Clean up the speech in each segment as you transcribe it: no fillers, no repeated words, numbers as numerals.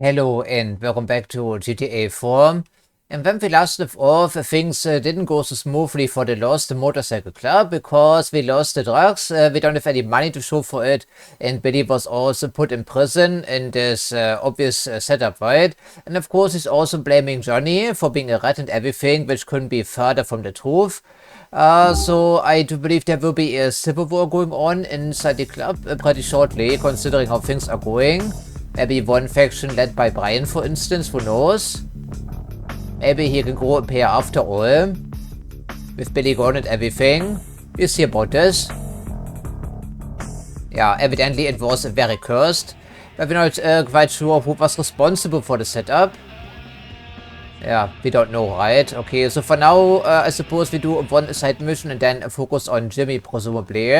Hello and welcome back to GTA 4. And when we last left off, things didn't go so smoothly for the Lost Motorcycle Club because we lost the drugs, we don't have any money to show for it, and Billy was also put in prison in this obvious setup, right? And of course he's also blaming Johnny for being a rat and everything, which couldn't be further from the truth. So I do believe there will be a civil war going on inside the club pretty shortly, considering how things are going. Maybe one faction led by Brian, for instance, who knows? Maybe he can grow a pair after all. With Billy gone and everything. We'll see about this. Yeah, evidently it was very cursed. But we're not quite sure who was responsible for the setup. Yeah, we don't know, right? Okay, so for now, I suppose we do one side mission and then focus on Jimmy, presumably.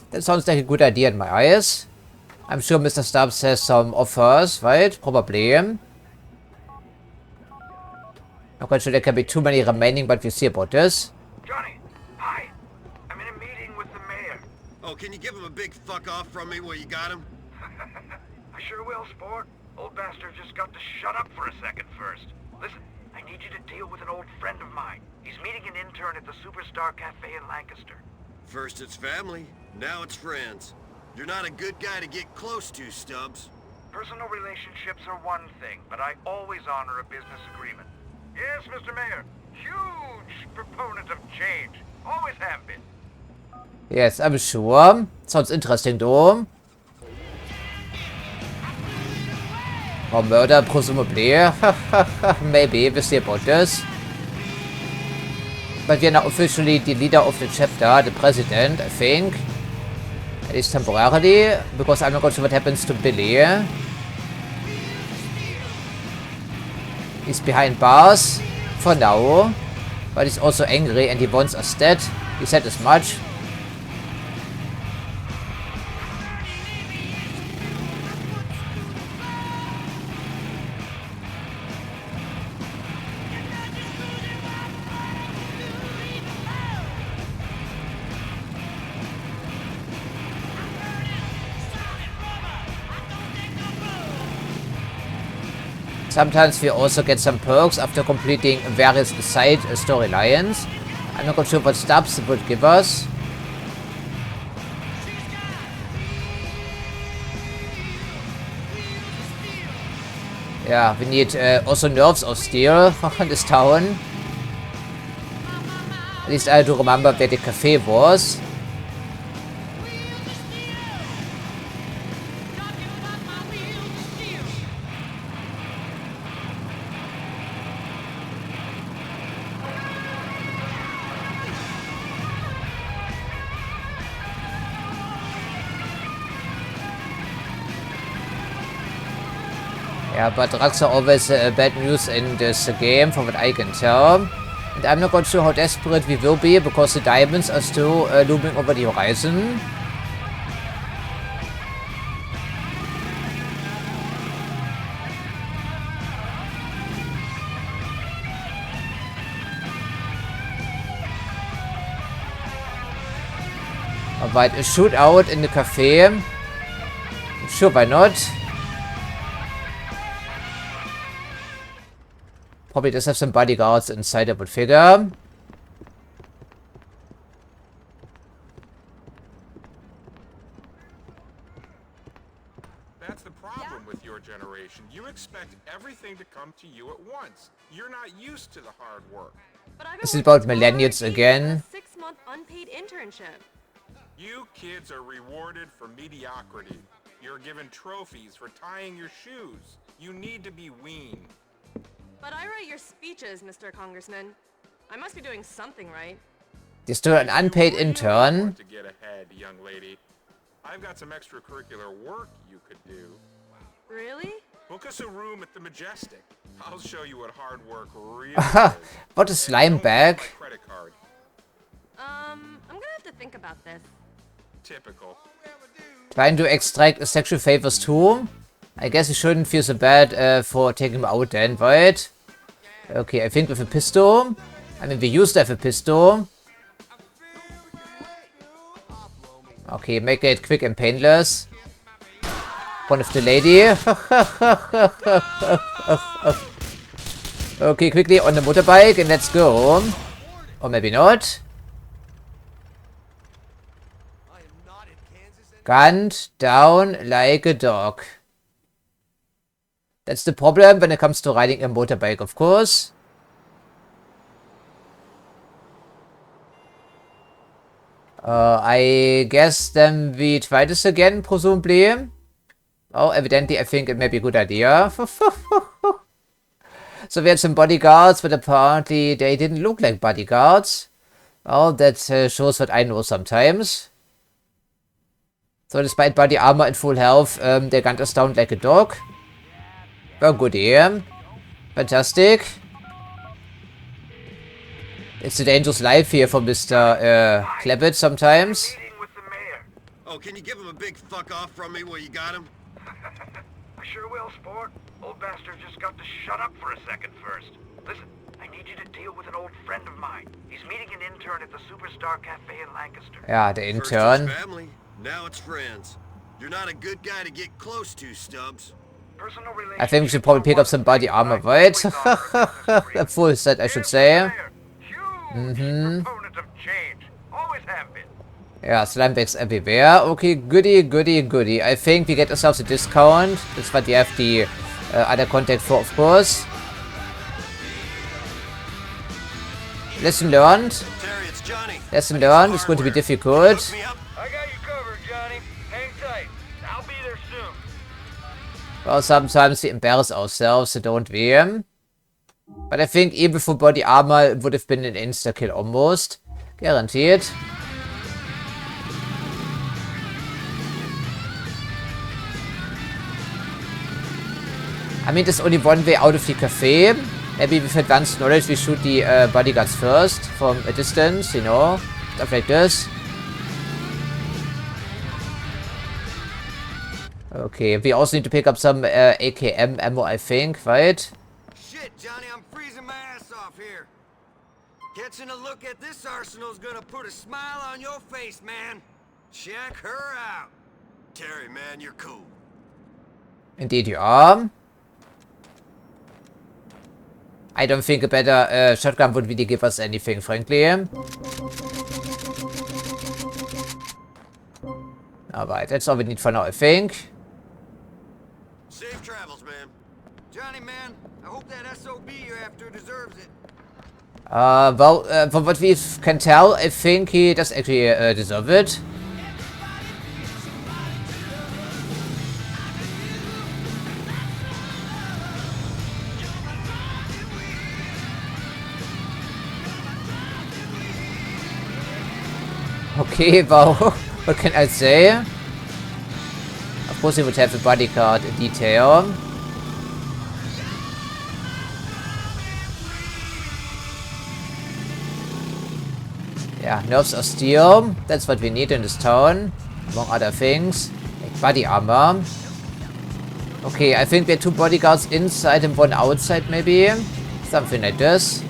That sounds like a good idea in my eyes. I'm sure Mr. Stubbs has some offers, right? Probably. Okay, so there can be too many remaining, but we'll see about this. Johnny, hi. I'm in a meeting with the mayor. Oh, can you give him a big fuck off from me while you got him? I sure will, sport. Old bastard just got to shut up for a second first. Listen, I need you to deal with an old friend of mine. He's meeting an intern at the Superstar Cafe in Lancaster. First it's family, now it's friends. You're not a good guy to get close to, Stubbs. Personal relationships are one thing, but I always honor a business agreement. Yes, Mr. Mayor. Huge proponent of change. Always have been. Yes, I'm sure. Sounds interesting, though. Or murder, presumably. Maybe, we'll see about this. But we are now officially the leader of the chapter, the president, I think. At least temporarily, because I'm not quite sure what happens to Billy. He's behind bars for now, but he's also angry and he wants us dead. He said as much. Sometimes we also get some perks after completing various side storylines. I'm not quite sure what Stubbs would give us. Yeah, we need also nerves of steel in this town. At least I do remember where the cafe was. Yeah, but drugs are always bad news in this game, from what I can tell. And I'm not quite sure how desperate we will be, because the diamonds are still looming over the horizon. Alright, a shootout in the cafe. Sure, why not? Probably does have some bodyguards inside, I would figure. That's the problem with your generation. You expect everything to come to you at once. You're not used to the hard work. This is about millennials again. 6-month unpaid internship. You kids are rewarded for mediocrity. You're given trophies for tying your shoes. You need to be weaned. But I write your speeches, Mr. Congressman. I must be doing something right. You're still an unpaid You intern. want to get ahead, young lady. I've got some extracurricular work you could do. Really? Book us a room at the Majestic. I'll show you what hard work really Aha, is. what a slime bag. My credit card. I'm gonna have to think about this. Typical. Trying to extract sexual favors too. I guess you shouldn't feel so bad for taking him out then, right? Okay, I think with a pistol. I mean, we used to have a pistol. Okay, make it quick and painless. One of the lady. Okay, quickly on the motorbike and let's go. Or maybe not. Gunned down like a dog. That's the problem when it comes to riding a motorbike, of course. I guess then we try this again, presumably. Oh, evidently I think it may be a good idea. So we had some bodyguards, but apparently they didn't look like bodyguards. Well, that shows what I know sometimes. So despite body armor and full health, they gunned us down like a dog. Well, good aim. Fantastic. It's a dangerous life here for Mr. Clappett sometimes. Meeting with the mayor. Oh, can you give him a big fuck off from me while you got him? I sure will, sport. Old bastard just got to shut up for a second first. Listen, I need you to deal with an old friend of mine. He's meeting an intern at the Superstar Cafe in Lancaster. Yeah, the First intern. it's family, now it's friends. You're not a good guy to get close to, Stubbs. Personal I think we should probably pick up some body armor, right? A full set, I should say. Proponent of change. Always have been. Yeah, slime bags everywhere. Okay, goody, goody, goody. I think we get ourselves a discount. That's what we have the other contact for, of course. Lesson learned. Terry, it's Johnny. Lesson learned. It's going to be difficult. Hook me up. I got you covered, Johnny. Hang tight. I'll be there soon. Well, sometimes we embarrass ourselves, so don't we? But I think even for body armor, it would have been an insta-kill almost. Guaranteed. I mean, there's only one way out of the cafe. Maybe with advanced knowledge, we shoot the bodyguards first from a distance, you know, stuff like this. Okay, we also need to pick up some AKM ammo, I think, right? Shit, Johnny, I'm freezing my ass off here. Catching a look at this arsenal's gonna put a smile on your face, man. Check her out. Terry, man, you're cool. Indeed you are. I don't think a better shotgun would really give us anything, frankly. Alright, that's all we need for now, I think. Safe travels, man. Johnny, man, I hope that SOB you're after deserves it. Well, from what we can tell, I think he does actually deserve it. Okay, well, what can I say? Of course, he would have a bodyguard detail. Yeah, nerves of steel. That's what we need in this town, among other things, like body armor. Okay, I think we have 2 bodyguards inside and 1 outside, maybe. Something like this.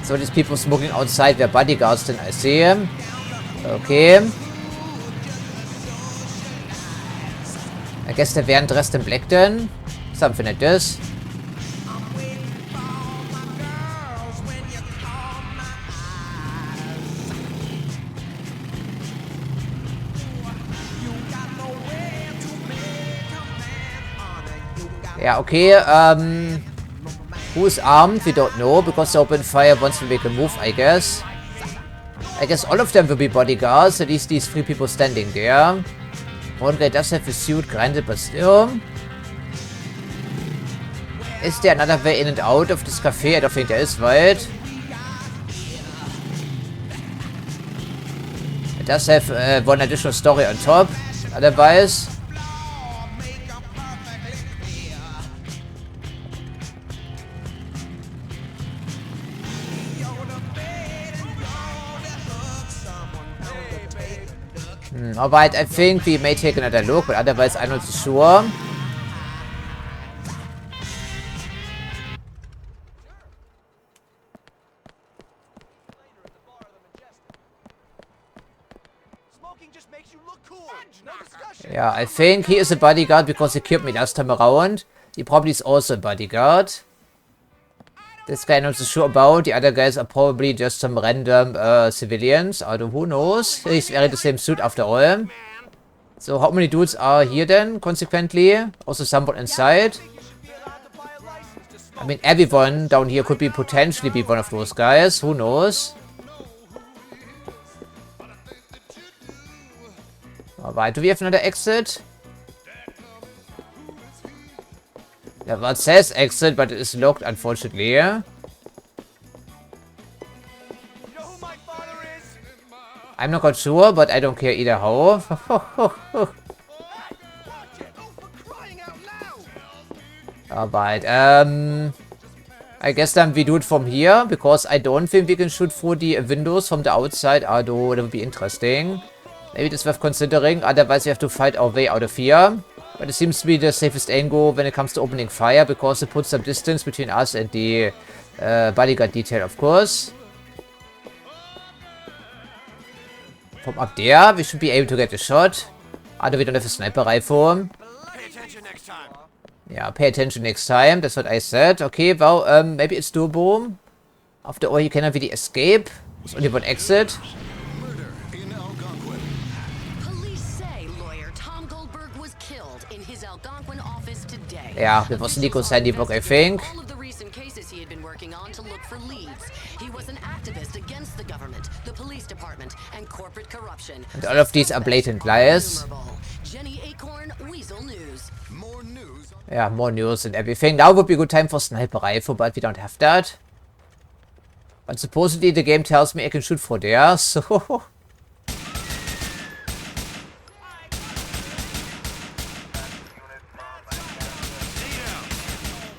So these people smoking outside their bodyguards, then I see him. Okay. I guess they weren't dressed in black then. Something like this. Yeah, okay, who's armed? We don't know, because they open fire once we make a move, I guess. I guess all of them will be bodyguards, at least these 3 people standing there. One guy does have a suit, granted, but still. Is there another way in and out of this cafe? I don't think there is, right? It does have one additional story on top, otherwise. Alright, I think we may take another look, but otherwise I'm not so sure. Yeah, I think he is a bodyguard because he killed me last time around. He probably is also a bodyguard. This guy I'm not so sure about. The other guys are probably just some random civilians. Although who knows? He's wearing the same suit after all. So how many dudes are here then, consequently? Also someone inside. I mean, everyone down here could be potentially be one of those guys. Who knows? Alright, do we have another exit? Yeah, well, it says exit, but it is locked, unfortunately. I'm not quite sure, but I don't care either how. Alright, I guess then we do it from here, because I don't think we can shoot through the windows from the outside, although that would be interesting. Maybe it's worth considering, otherwise we have to fight our way out of here. But it seems to be the safest angle when it comes to opening fire, because it puts some distance between us and the bodyguard detail, of course. From up there, we should be able to get a shot. Although we don't have a sniper rifle. Pay attention next time. Yeah, pay attention next time, that's what I said. Okay, well, maybe it's doable. After all, you cannot really escape. There's only one exit. Yeah, that was Nico's handiwork, I think. All of the recent cases he had been working on to look for leads. He was an activist against the government, the police department, and corporate corruption. And all of these are blatant lies. Jenny Acorn, Weasel News. More news. Yeah, more news and everything. Now would be a good time for sniper rifle, but we don't have that. But supposedly the game tells me I can shoot for there, so...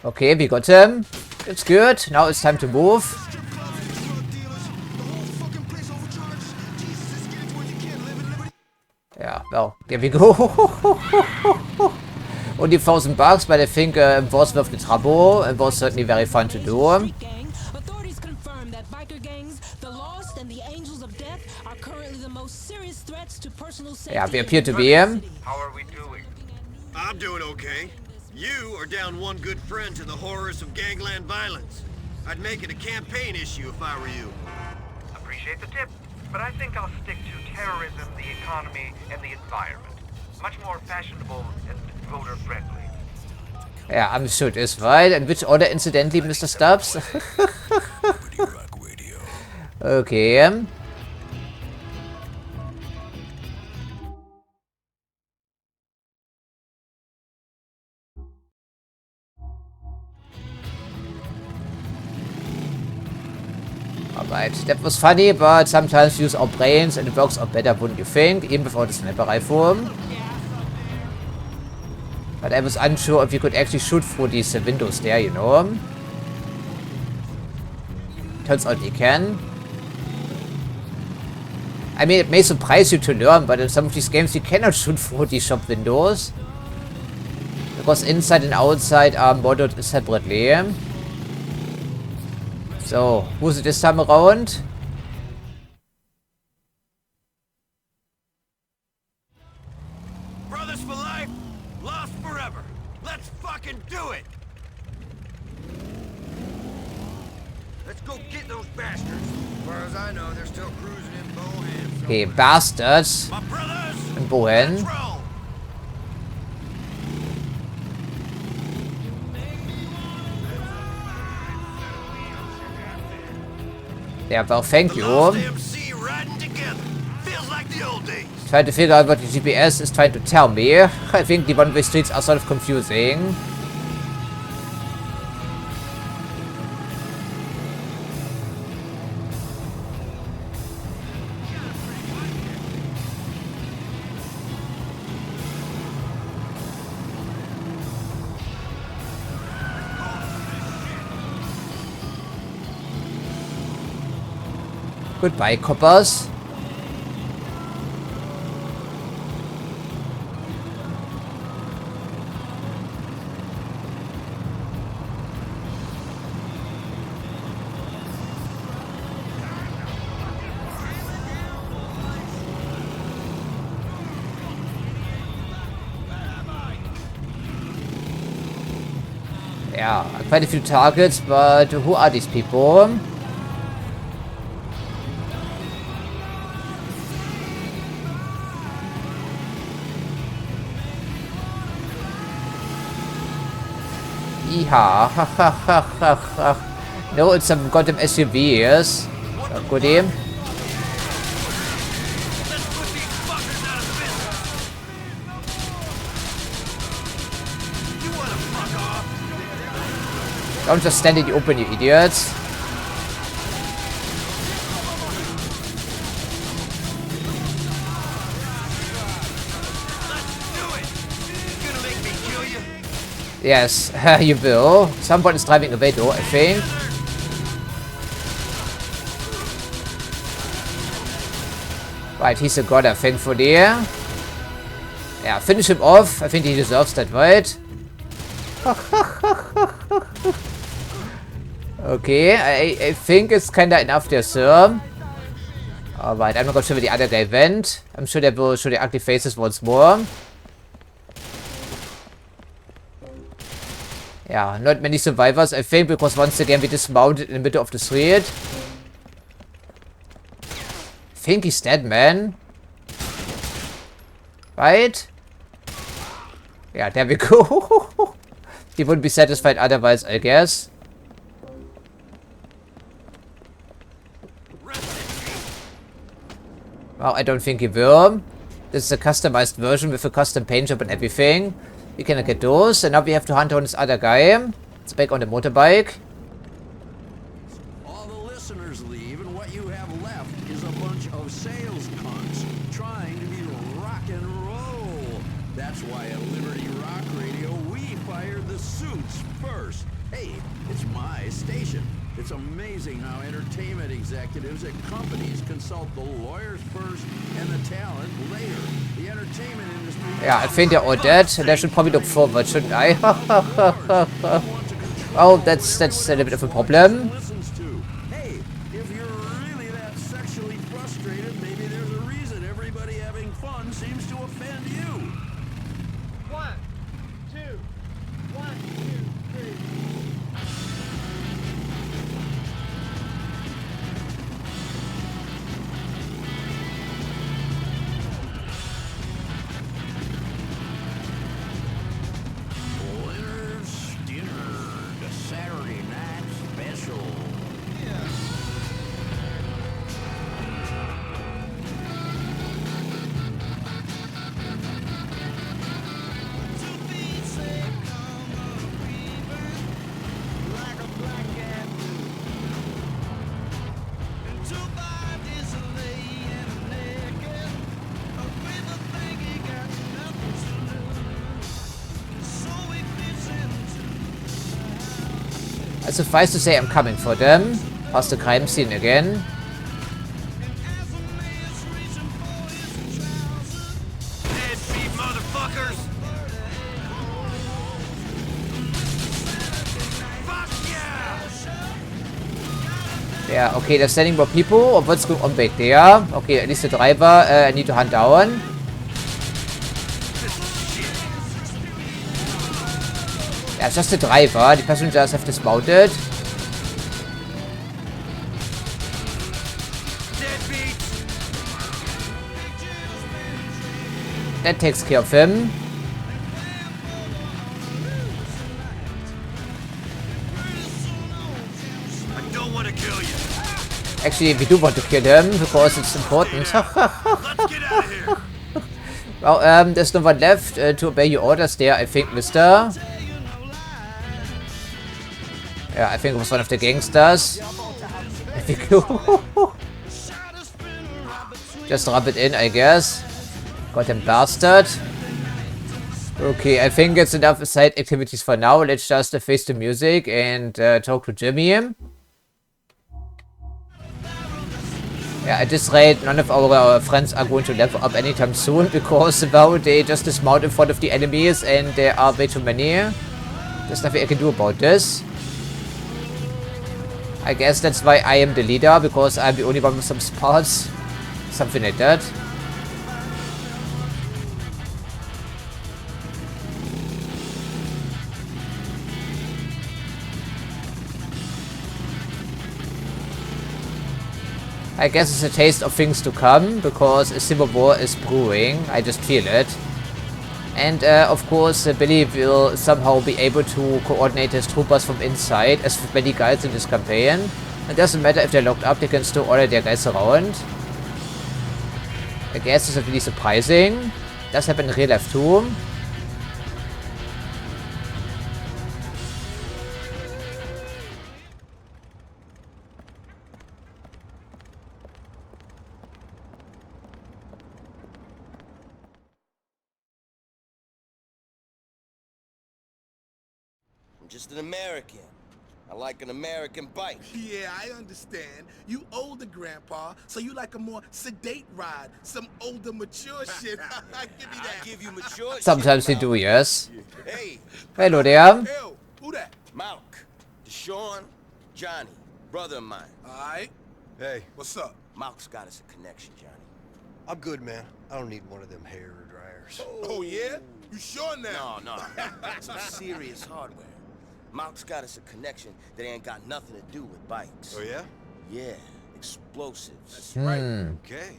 Okay, we got him. It's good. Now it's time to move. Yeah, well, there we go. Only $1,000, but I think it was worth the trouble. It was certainly very fun to do. Authorities confirm that biker gangs, the Lost and the Angels of Death are currently the most serious threats to personal safety. Yeah, we appear to be. How are we doing? I'm doing okay. You are down one good friend to the horrors of gangland violence. I'd make it a campaign issue if I were you. Appreciate the tip, but I think I'll stick to terrorism, the economy, and the environment. Much more fashionable and voter-friendly. Yeah, I'm sure it is, right? And which order, incidentally, Mr. Stubbs? Okay. Alright, that was funny, but sometimes use our brains and it works out better, wouldn't you think? Even without the sniper rifle. But I was unsure if you could actually shoot through these windows there, you know. Turns out you can. I mean, it may surprise you to learn, but in some of these games you cannot shoot through these shop windows. Because inside and outside are modded separately. So, who's it this time around? Brothers for life, lost forever. Let's fucking do it! Let's go get those bastards. As far as I know, they're still cruising in Bohan. Okay, Bastards. My brothers! In Bohan. Let's roll! Yeah, well, thank you. MC riding together. Feels like the old days. Trying to figure out what the GPS is trying to tell me. I think the one-way streets are sort of confusing. Goodbye, coppers. Yeah, quite a few targets, but who are these people? Yeehaw. No, it's some goddamn SUVs. Goodie. Don't just stand in the open, you idiots. Yes, you will. Someone is driving away though, I think. Right, he's a god, I think, for there. Yeah, finish him off. I think he deserves that, right? Okay, I think it's kinda enough there, sir. Alright, I'm not gonna show where the other guy went. I'm sure they will show the ugly faces once more. Yeah, not many survivors, I think, because once again we dismounted in the middle of the street. I think he's dead, man. Right? Yeah, there we go. He wouldn't be satisfied otherwise, I guess. Well, I don't think he will. This is a customized version with a custom paint job and everything. We cannot get those, and now we have to hunt down this other guy. It's back on the motorbike. All the listeners leave, and what you have left is a bunch of sales cunts trying to be rock and roll. That's why at Liberty Rock Radio we fired the suits first. Hey, it's my station. It's amazing how entertainment executives at companies consult the lawyers first and the talent later. The entertainment industry... Yeah, I think they're all dead, and I should probably look forward, shouldn't I? Oh, that's a little bit of a problem. Hey, if you're really that sexually frustrated, maybe there's a reason everybody having fun seems to offend you. 1, 2, 1, 2, 3. Saturday night special. Suffice to say, I'm coming for them. Past the crime scene again. Deadbeat motherfuckers! Fuck yeah! Yeah, okay, they're sending more people. Or what's going on back there? Okay, at least the driver I need to hunt down. Yeah, it's just the driver. The passengers have dismounted. That takes care of him. I don't want to kill you. Actually, we do want to kill him because it's important. Let's get out of here. Well, there's no one left to obey your orders there, I think, mister. Yeah, I think it was one of the gangsters. Just rub it in, I guess. Goddamn bastard. Okay, I think it's enough side activities for now. Let's just face the music and talk to Jimmy. Yeah, at this rate, none of our friends are going to level up anytime soon because, well, they just dismount in front of the enemies and there are way too many. There's nothing I can do about this. I guess that's why I am the leader, because I'm the only one with some spots. Something like that. I guess it's a taste of things to come, because a civil war is brewing. I just feel it. And of course, Billy will somehow be able to coordinate his troopers from inside, as with many guys in this campaign. It doesn't matter if they're locked up, they can still order their guys around. I guess it's not really surprising. Does happen in real life too. I'm just an American. I like an American bike. Yeah, I understand. You older, Grandpa, so you like a more sedate ride. Some older, mature shit. Give me that. I give you mature Sometimes we shit, do, yes. Hey. Hello there. Hell, who that? Malk, Deshaun, Johnny, brother of mine. Alright. Hey. What's up? Malk's got us a connection, Johnny. I'm good, man. I don't need one of them hair dryers. Oh, yeah? You sure now? No. Some serious hardware. Malk's got us a connection that ain't got nothing to do with bikes. Oh, yeah? Yeah, explosives. That's right. Okay.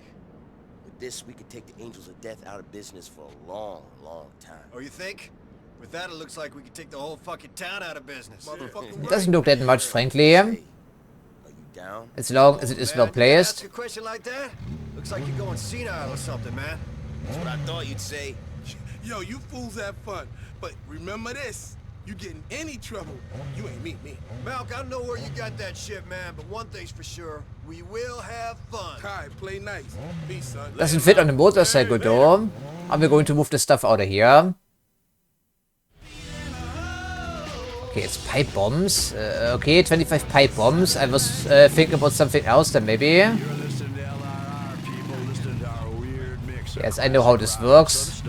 With this, we could take the Angels of Death out of business for a long, long time. Oh, you think? With that, it looks like we could take the whole fucking town out of business. Motherfucking It doesn't look that much, frankly. Hey, are you down? As long as it is well placed. Ask a question like that? Looks like you're going senile or something, man. That's what I thought you'd say. Yo, you fools have fun. But remember this. You get in any trouble, you ain't meet me. Malk, I don't know where you got that shit, man, but one thing's for sure. We will have fun. Kai, play nice. Peace, son. Doesn't fit on the motorcycle though. Are we going to move the stuff out of here? Okay, it's pipe bombs. Okay, 25 pipe bombs. I was thinking about something else then maybe. Yes, I know how this works.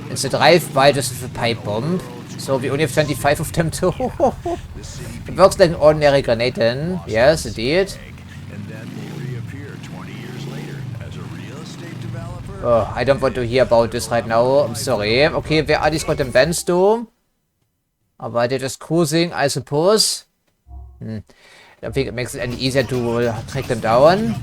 It's a drive-by just with a pipe bomb. So we only have 25 of them too. It works like an ordinary grenade then. Yes, indeed. Oh, I don't want to hear about this right now. I'm sorry. Okay, where are these goddamn vents though? Aber they're just cruising, I suppose. I don't think it makes it any easier to track them down.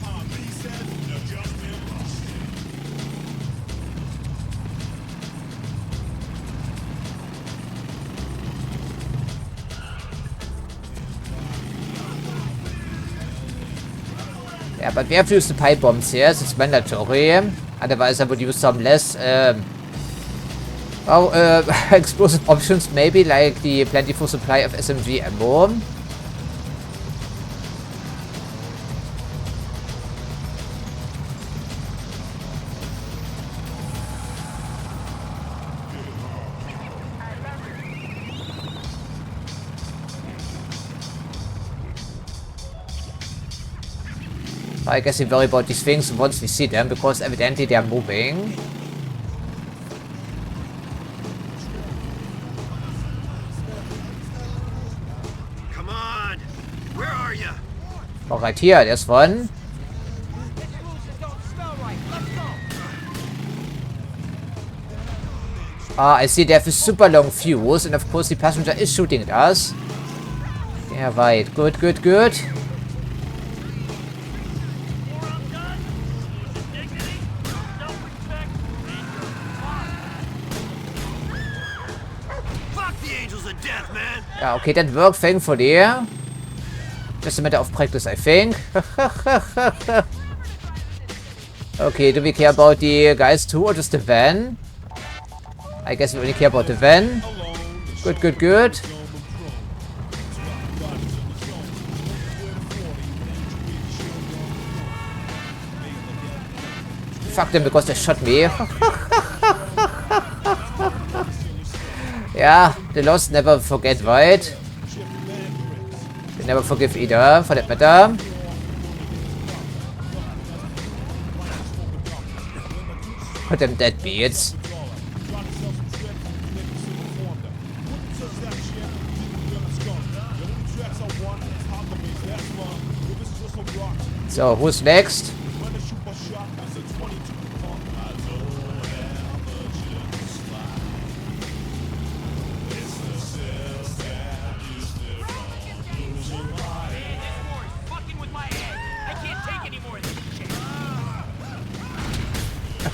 Yeah, but we have to use the pipe bombs here. It's mandatory. Otherwise, I would use some less explosive options, maybe like the plentiful supply of SMG ammo. I guess we worry about these things once we see them, because evidently they are moving. Come on! Where are you? Oh, right here, there's one. Ah, I see they have a super long fuse, and of course the passenger is shooting at us. Yeah, right. Good, good, good. Yeah, okay, that worked, thankfully. Just a matter of practice, I think. Okay, do we care about the guys too, or just the van? I guess we only care about the van. Good, good, good. Fuck them because they shot me. Yeah, the lost never forget, right? They never forgive either, for that matter. Put them deadbeats. So, who's next?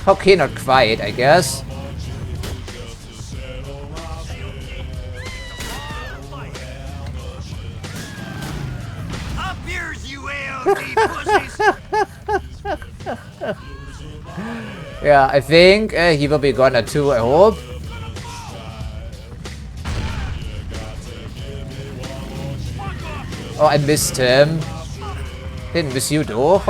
Okay, not quite, I guess. Up yours, you AOD pussies! Yeah, I think he will be gonna too, I hope. Oh, I missed him. Didn't miss you though.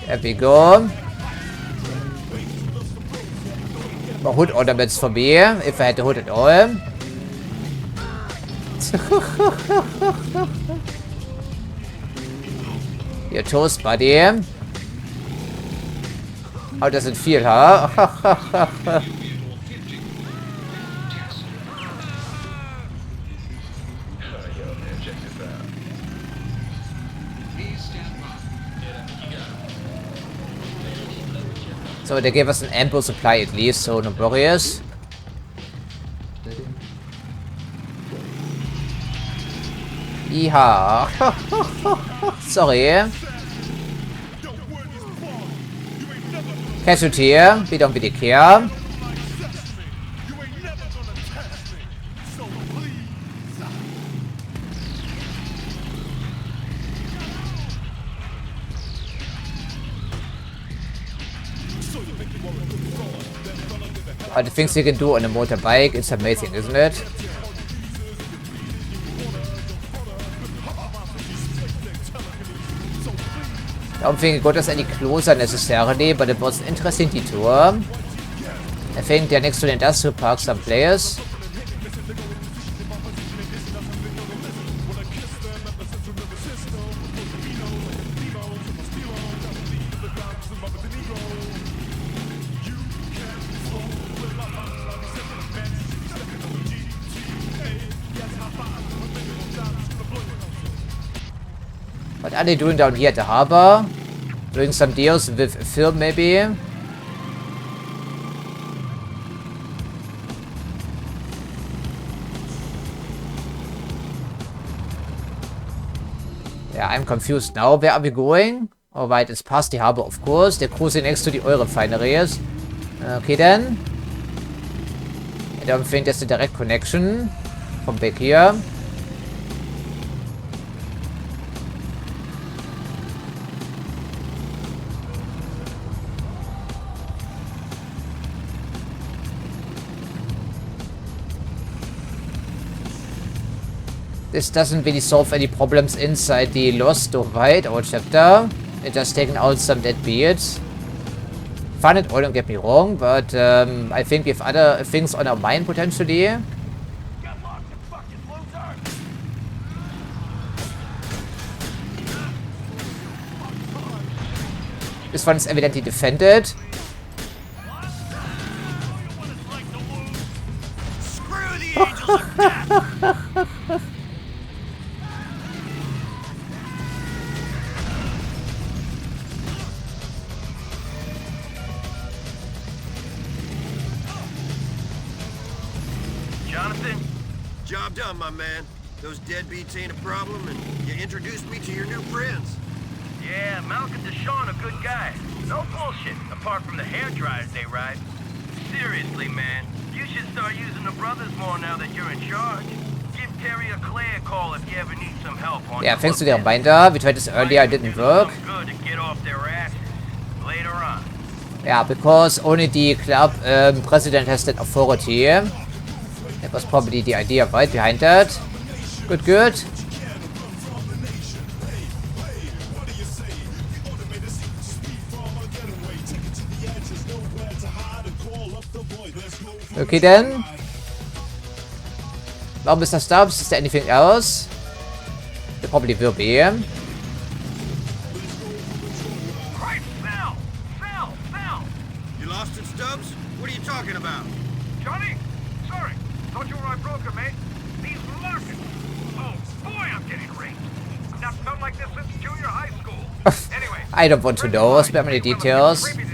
There we go. More hood ornaments for me, if I had the hood at all. You're toast, buddy. How does it feel, huh? So they gave us an ample supply at least, so no worries. Yeehaw. Sorry. Casualty, we don't really care. The things you can do on a motorbike, it's amazing, isn't it? I don't think it got us any closer necessarily, but it was an interesting detour. I think they're next to the industrial park, some players. What are they doing down here at the harbor? Doing some deals with Phil, maybe? Yeah, I'm confused now. Where are we going? Alright, it's past the harbor, of course. They're cruising next to the oil refineries. Okay, then. I don't think there's a direct connection from back here. This doesn't really solve any problems inside the Lost or Right or chapter. It just taken out some dead beats. Fun and all, don't get me wrong, but I think we have other things on our mind potentially. This one is evidently defended. Screw the angels of death! Jonathan? Job done, my man. Those deadbeats ain't a problem, and you introduced me to your new friends. Yeah, Malcolm Deshawn, a good guy. No bullshit, apart from the hair dryers they ride. Seriously, man, you should start using the brothers more now that you're in charge. Give Terry or Claire a call if you ever need some help on Yeah, thanks to the reminder. We tried this earlier, it didn't work. Good to get off their asses later on. Yeah, because only the club president has that authority. That was probably the idea right behind that. Good, good. Okay then. Well, Mr. Stubbs, is there anything else? There probably will be. You lost it, Stubbs? What are you talking about? Johnny? Sorry. Thought you were my broker, mate. These markets. Oh, boy, I'm getting raped. I've not felt like this since junior high school. Anyway. I don't want to know. Spare me the details. Been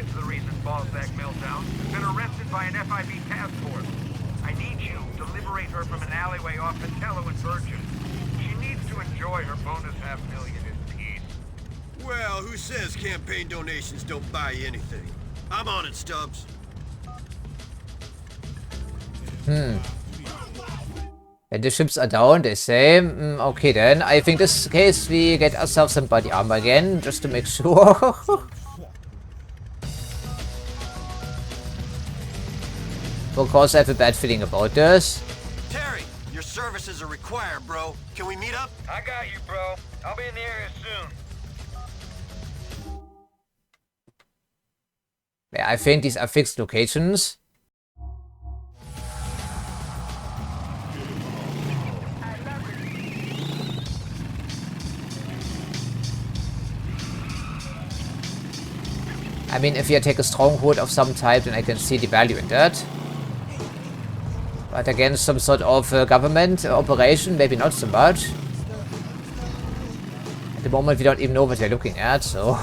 arrested by an FIB task force. I need you to liberate her from an alleyway off Patello and Virgin. She needs to enjoy her bonus $500,000 in peace. Well, who says campaign donations don't buy you anything? I'm on it, Stubbs. When the ships are down, they say, okay then, I think this case we get ourselves some body armor again, just to make sure. Of course, I have a bad feeling about this. Terry, your services are required, bro. Can we meet up? I got you, bro. I'll be in the area soon. Yeah, I think these are fixed locations. I mean, if you take a stronghold of some type, then I can see the value in that. But against some sort of government operation, maybe not so much. At the moment, we don't even know what we're looking at, so...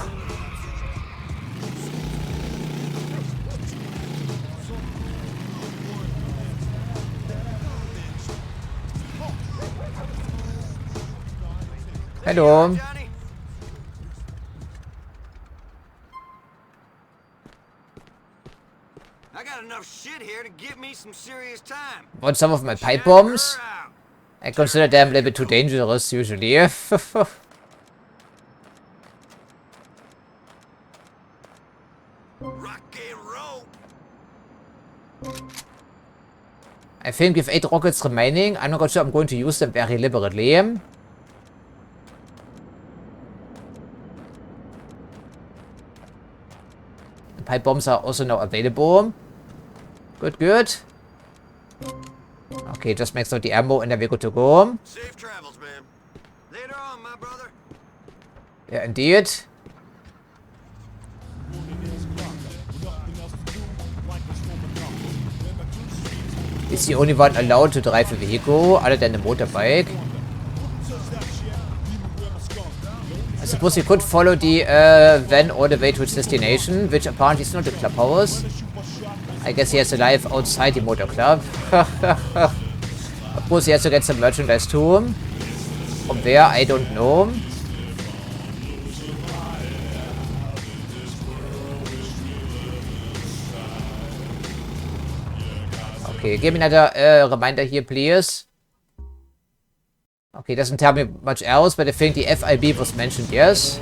Hello. I got enough shit here to give me some serious time. Want some of my pipe bombs? I consider them a little bit too dangerous, usually. Rock and roll. I think with 8 rockets remaining, I'm not sure I'm going to use them very liberally. The pipe bombs are also now available. Good, good. Okay, just max out the ammo and then we're good to go. Safe travels, man. Later on, my brother. Yeah, indeed. Is the only one allowed to drive a vehicle other than a motorbike? I suppose you could follow the van all the way to its destination, which apparently is not the clubhouse. I guess he has to live outside the motor club. Of course, he has to get some merchandise too. From where, I don't know. Okay, give me another reminder here, please. Okay, doesn't tell me much else, but I think the FIB was mentioned, yes.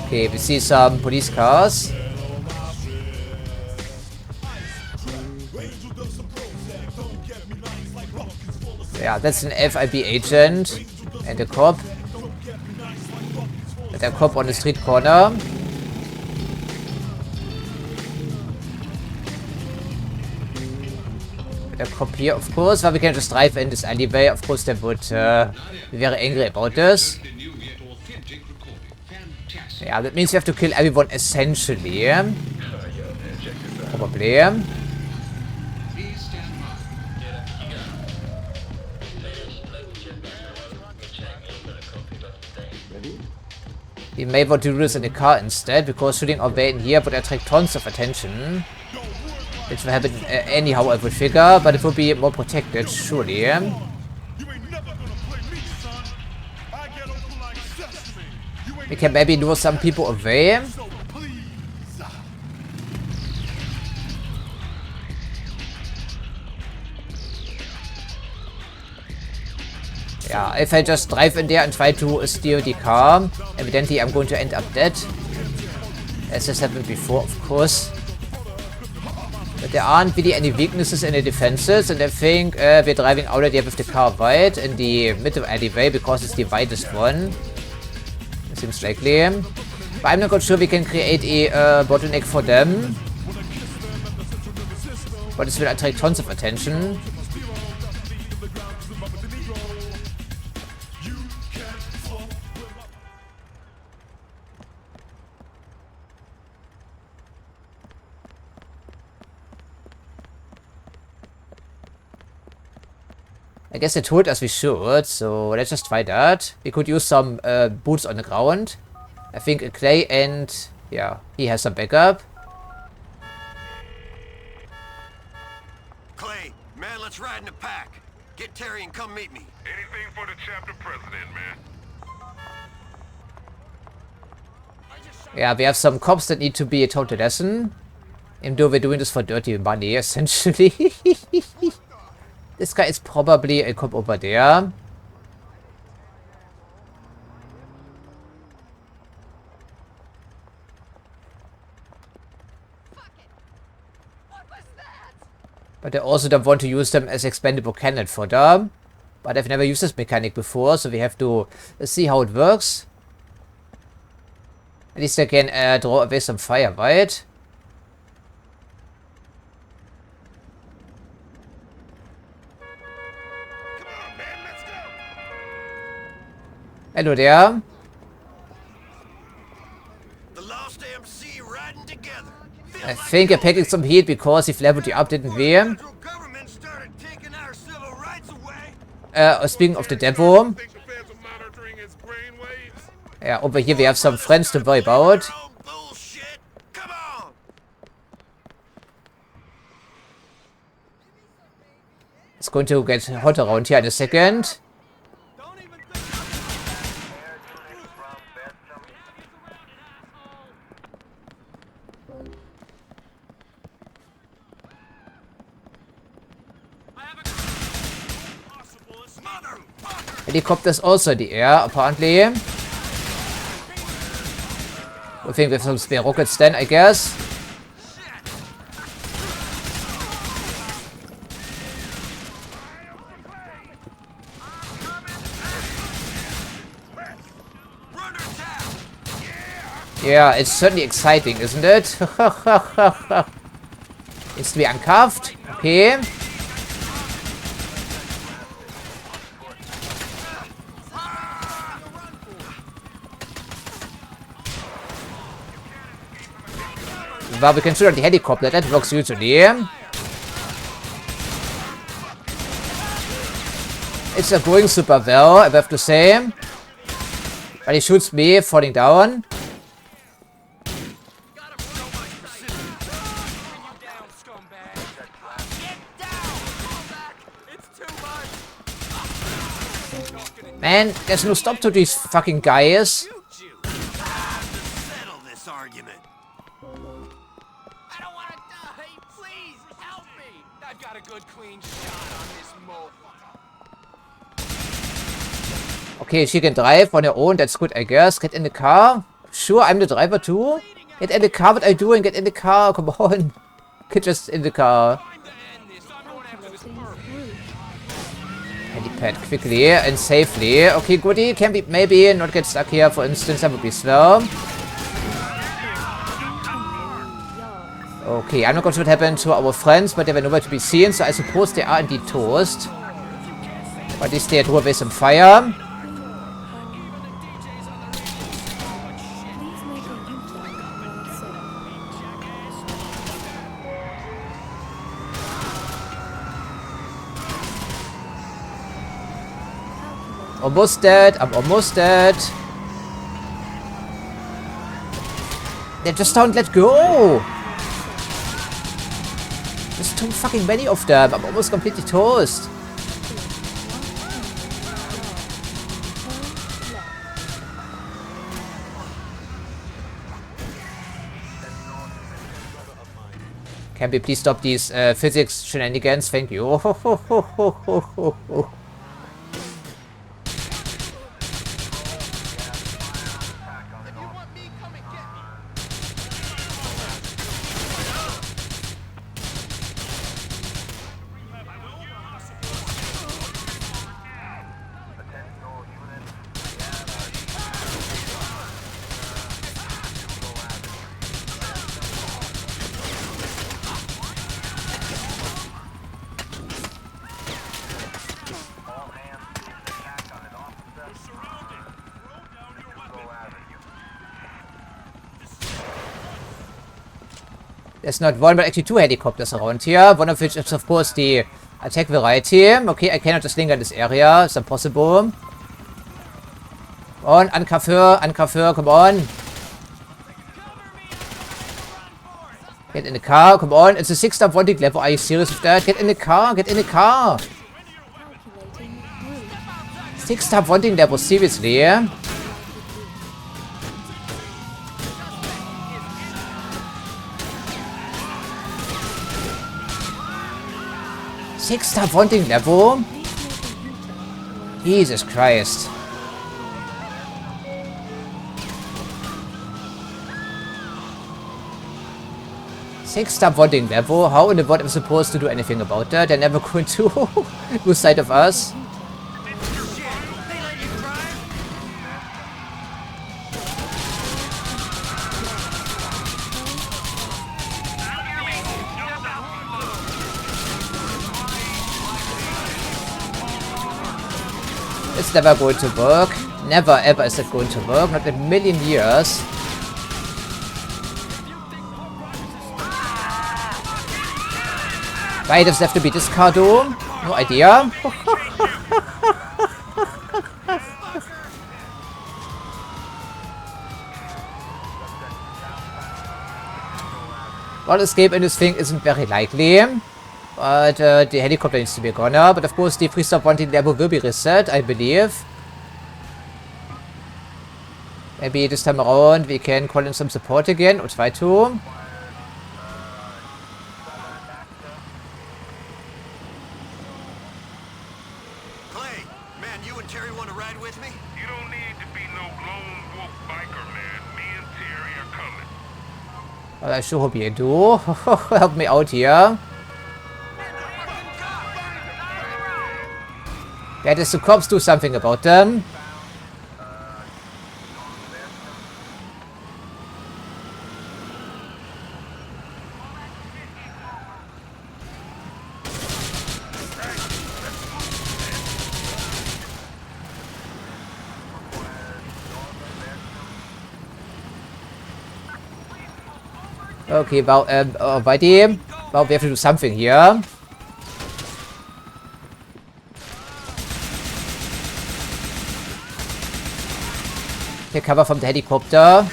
Okay, we see some police cars. Yeah, that's an FIB agent and a cop. With a cop on the street corner. With a cop here, of course, but we can just drive in this alleyway. Of course, they would be very angry about this. Yeah, that means you have to kill everyone essentially. Probably. We may want to do this in the car instead, because shooting our way in here would attract tons of attention. Which will happen anyhow, I would figure, but it will be more protected, surely. We can maybe lure some people away. Yeah, if I just drive in there and try to steal the car, evidently I'm going to end up dead. As has happened before, of course. But there aren't really any weaknesses in the defenses, and I think we're driving out of there with the car wide in the middle alleyway because it's the widest one. It seems likely. But I'm not quite sure we can create a bottleneck for them. But this will attract tons of attention. I guess they told us we should, so let's just try that. We could use some boots on the ground. I think a Clay and... yeah, he has some backup. Clay, man, let's ride in a pack. Get Terry and come meet me. Anything for the chapter president, man. Yeah, we have some cops that need to be taught a lesson. Even though we're doing this for dirty money, essentially. This guy is probably a cop over there. But I also don't want to use them as expendable cannon fodder. But I've never used this mechanic before, so we have to see how it works. At least I can draw away some fire, right? Hello there. I think I'm packing some heat because he leveled you up, didn't we? Speaking of the devil. Yeah, over here we have some friends to worry about. It's going to get hot around here in a second. Helicopters also in the air, apparently. We think we have some spare rockets then, I guess. Yeah, it's certainly exciting, isn't it? Needs to be uncuffed. Okay. Well, we can shoot at the helicopter. That works usually. It's not going super well, I have to say. But he shoots me falling down. Man, there's no stop to these fucking guys. Okay, she can drive on her own, that's good, I guess. Get in the car. Sure, I'm the driver too. Get in the car, what are you doing? Get in the car, come on. Get just in the car. Helipad quickly and safely. Okay, goodie. Can be maybe not get stuck here, for instance, that would be slow. Okay, I'm not going to what happened to our friends, but they were nowhere to be seen, so I suppose they are indeed toast. But at least they threw away some fire. Almost dead. I'm almost dead. They just don't let go. There's too fucking many of them. I'm almost completely toast. Can we please stop these physics shenanigans? Thank you. There's not one, but actually 2 helicopters around here. One of which is, of course, the attack variety. Okay, I cannot just linger in this area. It's impossible. On, Angriffer, come on. Get in the car, come on. It's a 6-star bonding level. Are you serious with that? Get in the car, get in the car. 6-star bonding level, seriously? 6-star bonding level? Jesus Christ. Six-star bonding level? How in the world am I supposed to do anything about that? They're never going to lose sight of us. It's never going to work. Never ever is it going to work. Not in a million years. Why does it have to be this car though? No idea. Well, escape in this thing isn't very likely. But the helicopter needs to be gone. But of course the 3-star bonding level will be reset, I believe. Maybe this time around we can call in some support again, or try to. Clay, man, you and Terry want to ride with me? You don't need to be no lone wolf biker, man. Me and Terry are coming. Well, I sure hope you do. Help me out here. Yeah, does the cops do something about them? Okay, well, by the... Well, we have to do something here. Take cover from the helicopter.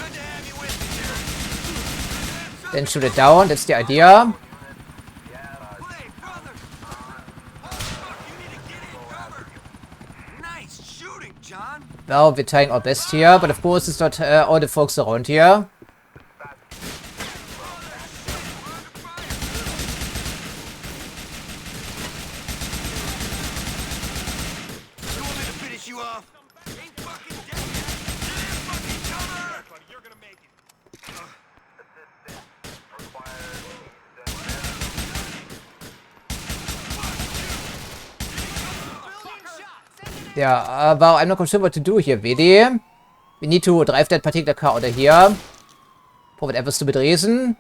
Then shoot it down, that's the idea. Well, we're trying our best here, but of course it's not all the folks around here. Yeah, well, I'm not quite sure what to do here, really. We need to drive that particular car out of here. For whatever stupid reason.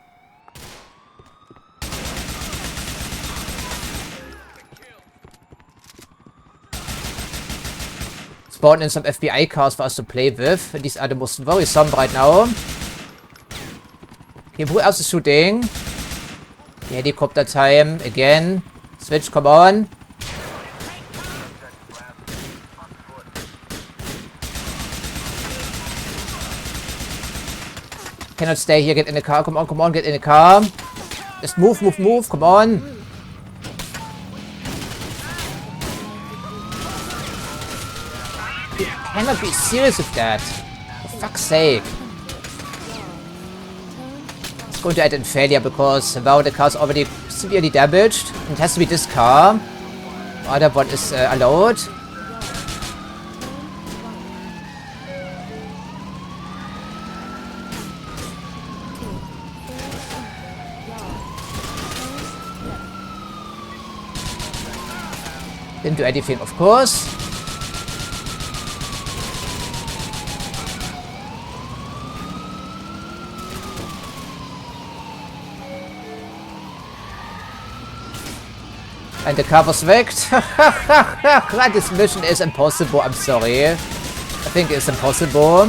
Spawn in some FBI cars for us to play with. These are the most worrisome right now. Okay, who else is shooting? The helicopter time again. Switch, come on. Cannot stay here, get in the car, come on, get in the car. Just move, come on. You cannot be serious with that. For fuck's sake. It's going to end in failure because, well, the car's already severely damaged. It has to be this car. The other one is allowed. Didn't do anything, of course. And the car was wrecked. This mission is impossible, I'm sorry. I think it's impossible.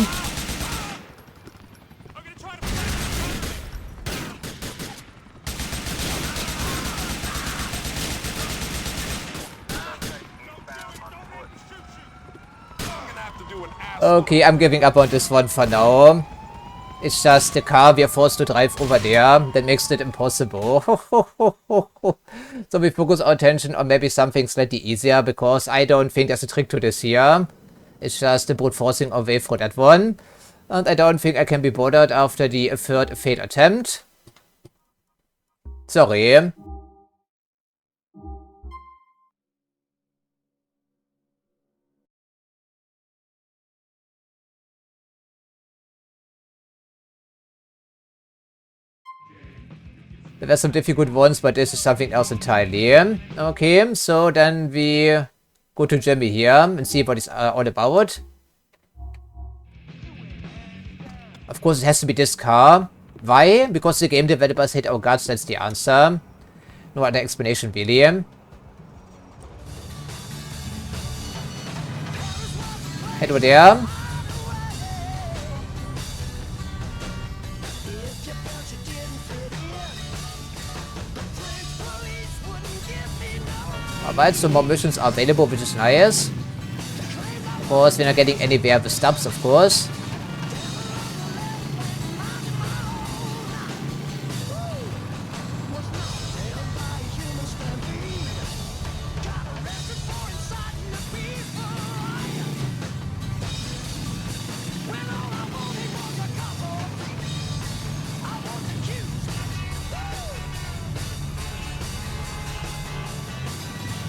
Okay, I'm giving up on this one for now. It's just the car we are forced to drive over there that makes it impossible. So we focus our attention on maybe something slightly easier, because I don't think there's a trick to this here. It's just the brute forcing our way for that one. And I don't think I can be bothered after the third failed attempt. Sorry. There were some difficult ones, but this is something else entirely. Okay, so then we go to Jimmy here and see what it's all about. Of course, it has to be this car. Why? Because the game developers hate our guts, that's the answer. No other explanation, really. Head over there. Alright, so more missions are available, which is nice. Of course, we're not getting anywhere with stubs, of course.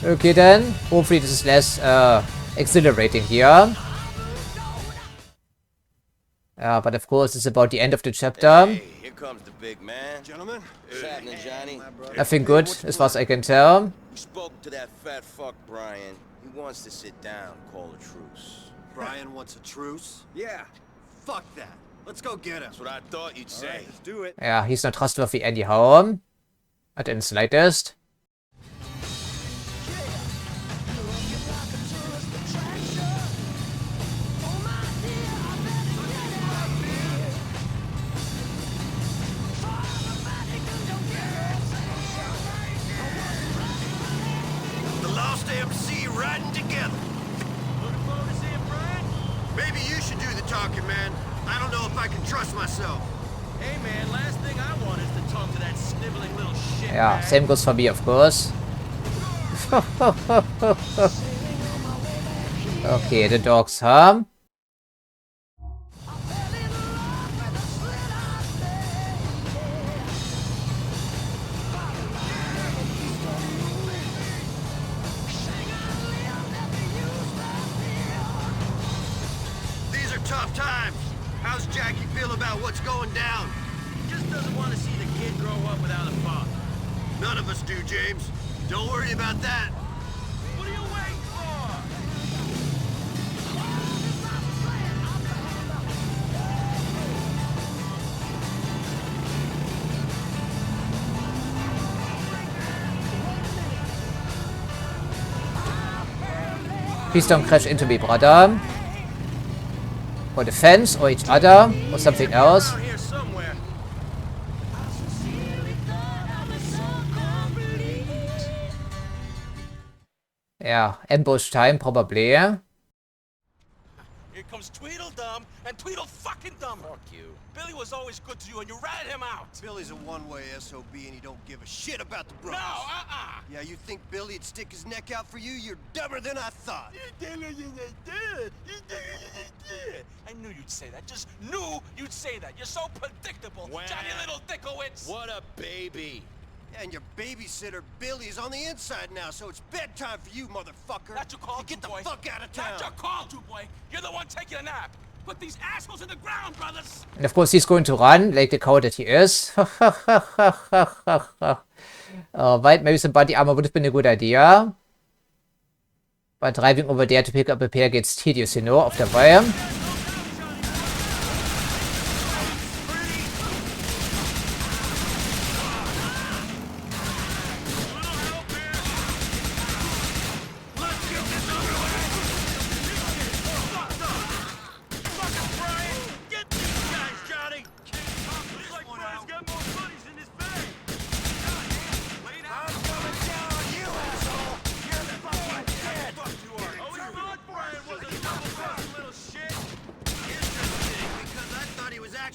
Okay then, hopefully this is less exhilarating here. But of course it's about the end of the chapter. Hey, here comes the big man. Gentlemen, what's happening, Johnny? Nothing good, as far as I can tell. We spoke to that fat fuck Brian. He wants to sit down, call a truce. Brian wants a truce? Yeah. Fuck that. Let's go get him. That's what I thought you'd say. Let's do it. Ja, he's not trustworthy anyhow. Not in the slightest. MC riding together. Looking forward to seeing Brian? Maybe you should do the talking, man. I don't know if I can trust myself. Hey man, last thing I want is to talk to that sniveling little shit. Yeah, same goes for me, of course. Okay, the dogs, huh? Tough times. How's Jackie feel about what's going down? Just doesn't want to see the kid grow up without a father. None of us do, James. Don't worry about that. What are you waiting for? Please don't crash into me, brother. Or the fence, or each other, or something else. Yeah, ambush time, probably. Here comes Tweedledum and Tweedle fucking Dumb. Fuck you. Billy was always good to you and you ratted him out. Billy's a one-way SOB and he don't give a shit about the brothers. No, Yeah, you think Billy'd stick his neck out for you? You're dumber than I thought. I knew you'd say that. Just knew you'd say that. You're so predictable, Wow. Johnny Little Dickowitz. What a baby. Yeah, and your babysitter Billy's on the inside now, so it's bedtime for you, motherfucker. Not your call, Get the boy. fuck out of town. Not your call, boy. You're the one taking a nap. Put these assholes in the ground, brothers. And of course he's going to run, like the coward that he is. Right, maybe some body armor would have been a good idea. But driving over there to pick up a pair gets tedious, you know, auf der Reihe.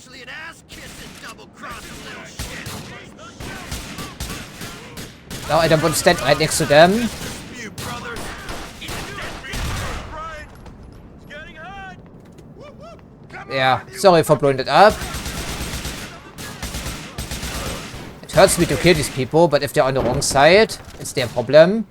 actually an ass-kissing double-crossing little shit. No, I don't want to stand right next to them. You brothers. Yeah, sorry for blowing it up. It hurts me to kill these people, but if they're on the wrong side, it's their problem.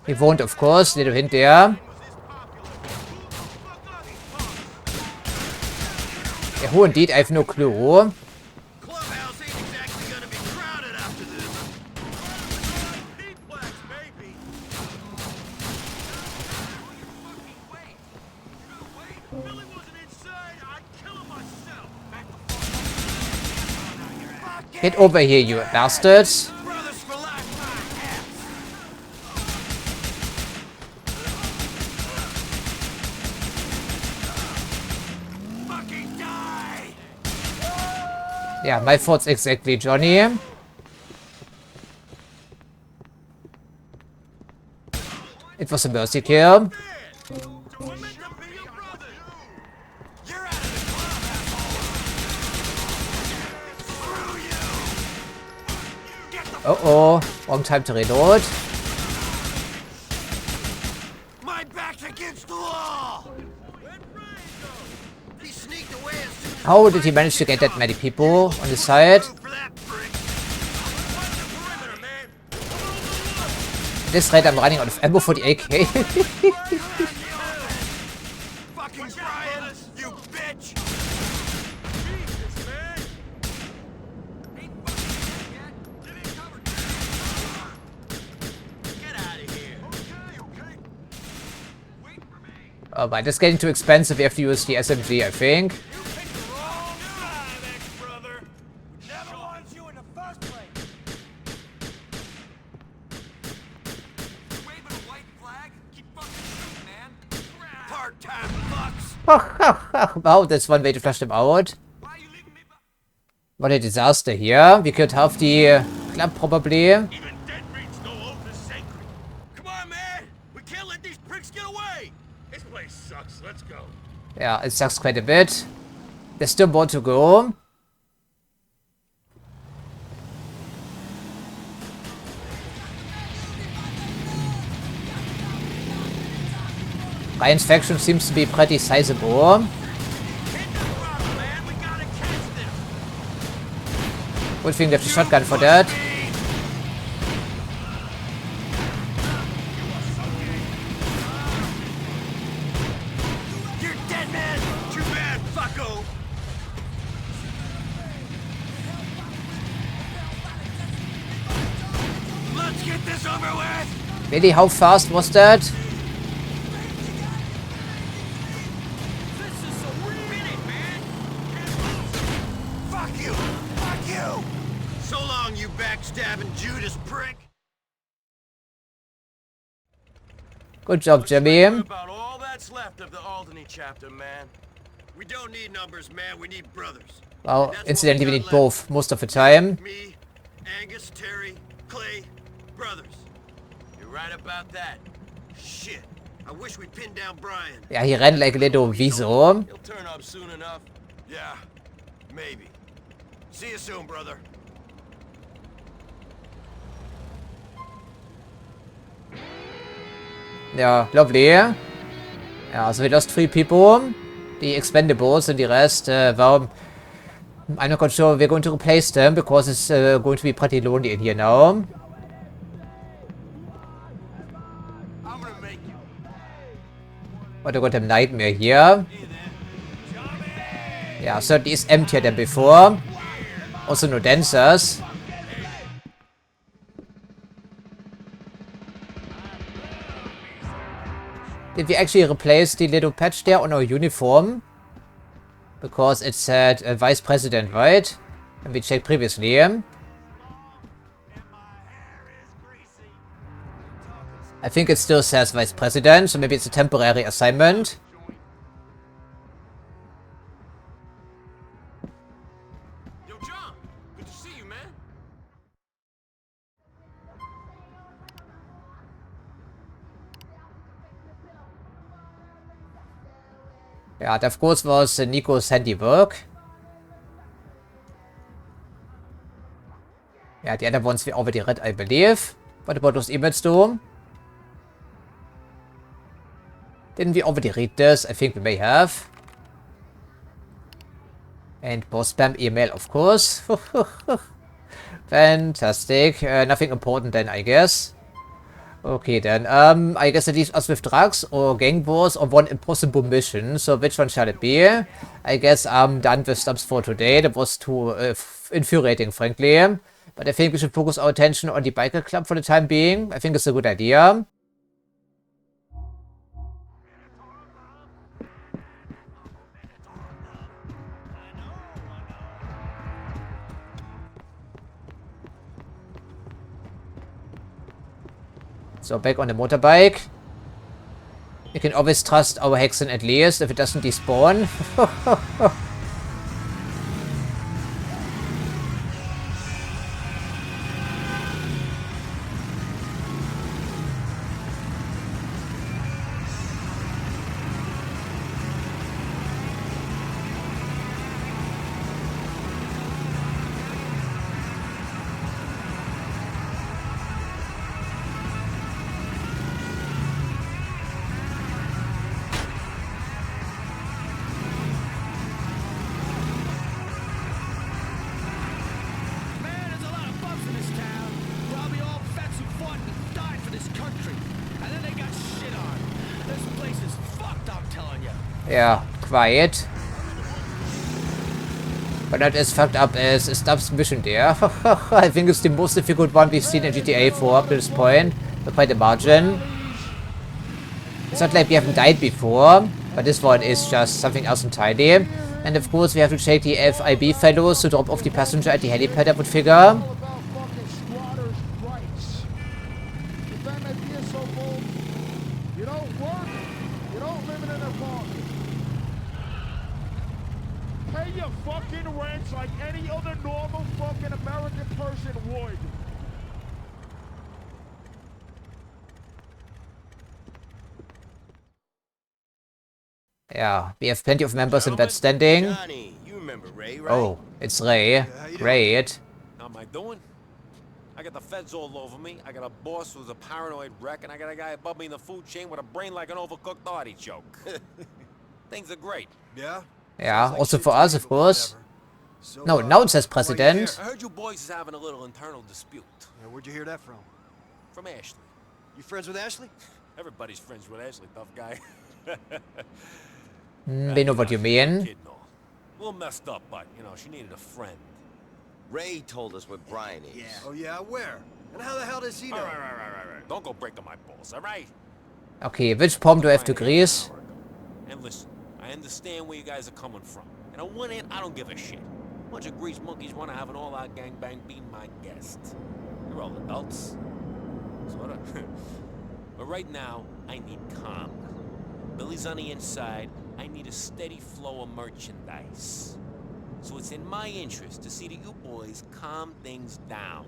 He won't, of course. Little hint there. Yeah, who indeed? I have no clue. Get over here, you bastards. Yeah, my thoughts exactly, Johnny. It was a mercy kill. Uh-oh, wrong time to reload. My back's against the wall. He sneaked away as soon as How did he manage to get that many people on the side? At this rate, I'm running out of ammo for the AK. fucking Brian, you bitch. Oh, but it's getting too expensive. We have to use the SMG, I think. Wow, that's one way to flush them out. What a disaster here. We could have the club probably. Come on, man. We can't let these pricks get away. This place sucks. Let's go. Yeah, it sucks quite a bit. There's still more to go. Ryan's faction seems to be pretty sizable. Good thing they have the shotgun for that. You're dead, man. Too bad, fucko. Let's get this over with. Really, how fast was that? Backstabbing Judas prick. Good job, Jimmy. About all that's left of the Alderney chapter, man. We don't need numbers, man. We need brothers. Well, incidentally, we need both most of the time. Me, Angus, Terry, Clay, brothers. You're right about that. Shit. I wish we pinned down Brian. Yeah, he ran like a little weasel. He'll turn up soon enough. Yeah, maybe. See you soon, brother. Yeah, lovely. Yeah, so we lost 3 people. The expendables and the rest, well, I'm not quite sure we're going to replace them because it's going to be pretty lonely in here now. But I got a nightmare here. Yeah, certainly is emptier than before. Also no dancers. Did we actually replace the little patch there on our uniform? Because it said Vice President, right? And we checked previously. I think it still says Vice President, so maybe it's a temporary assignment. Yeah, that of course was Nico's handiwork. Yeah, the other ones we already read, I believe. What about those emails though? Didn't we already read this? I think we may have. And more spam email, of course. Fantastic. Nothing important then, I guess. Okay then. I guess it leaves us with drugs or gang wars or one impossible mission. So which one shall it be? I guess I'm done with stuff for today. That was too infuriating, frankly. But I think we should focus our attention on the biker club for the time being. I think it's a good idea. So back on the motorbike. We can always trust our Hexen at least if it doesn't despawn. Yeah, quiet. But not as fucked up as Stubbs' mission there. I think it's the most difficult one we've seen in GTA 4 up to this point, by quite a margin. It's not like we haven't died before, but this one is just something else entirely. And of course we have to check the FIB fellows to drop off the passenger at the helipad, I would figure. Like any other normal fucking American person would. Yeah, we have plenty of members in that standing. Johnny, you remember Ray, right? Oh, it's Ray. Great. How am I doing? I got the feds all over me. I got a boss who's a paranoid wreck, and I got a guy above me in the food chain with a brain like an overcooked artichoke. Things are great. Yeah? Yeah, also for us, of course. No, now it says president. I heard you boys is having a little internal dispute. Yeah, where'd you hear that from? From Ashley. You friends with Ashley? Everybody's friends with Ashley, tough guy. We know what you mean. A little messed up, but, you know, she needed a friend. Ray told us what Brian is. Yeah. Oh, yeah? Where? And how the hell does he know? All right. Don't go breaking my balls, all right? Okay, which palm do I have to grease? And listen, I understand where you guys are coming from. And on one hand, I don't give a shit. A bunch of grease monkeys want to have an all-out gangbang be my guest. You're all adults. Sorta. But right now, I need calm. Billy's on the inside. I need a steady flow of merchandise. So it's in my interest to see that you boys calm things down.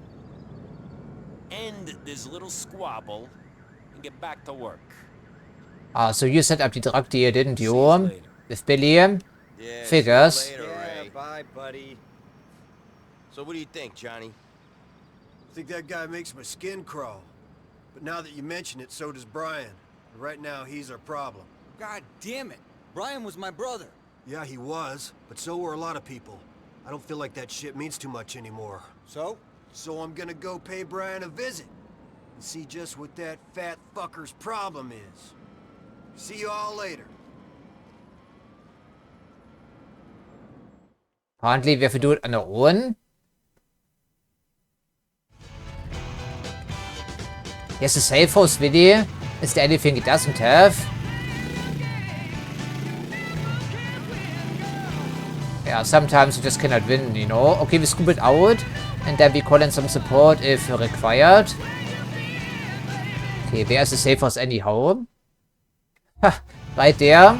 End this little squabble and get back to work. Ah, so you set up the drug deal, didn't you? With Billy? Yeah, figures. Yeah, bye, buddy. So what do you think, Johnny? I think that guy makes my skin crawl. But now that you mention it, so does Brian. Right now, he's our problem. God damn it. Brian was my brother. Yeah, he was, but so were a lot of people. I don't feel like that shit means too much anymore. So? So I'm gonna go pay Brian a visit and see just what that fat fucker's problem is. See you all later. Apparently we have to do it on our own. Yes, a safe house, Willy. Is there anything it doesn't have? Yeah, sometimes you just cannot win, you know. Okay, we scoop it out. And then we call in some support if required. Okay, there's the safe house anyhow. Ha, right there.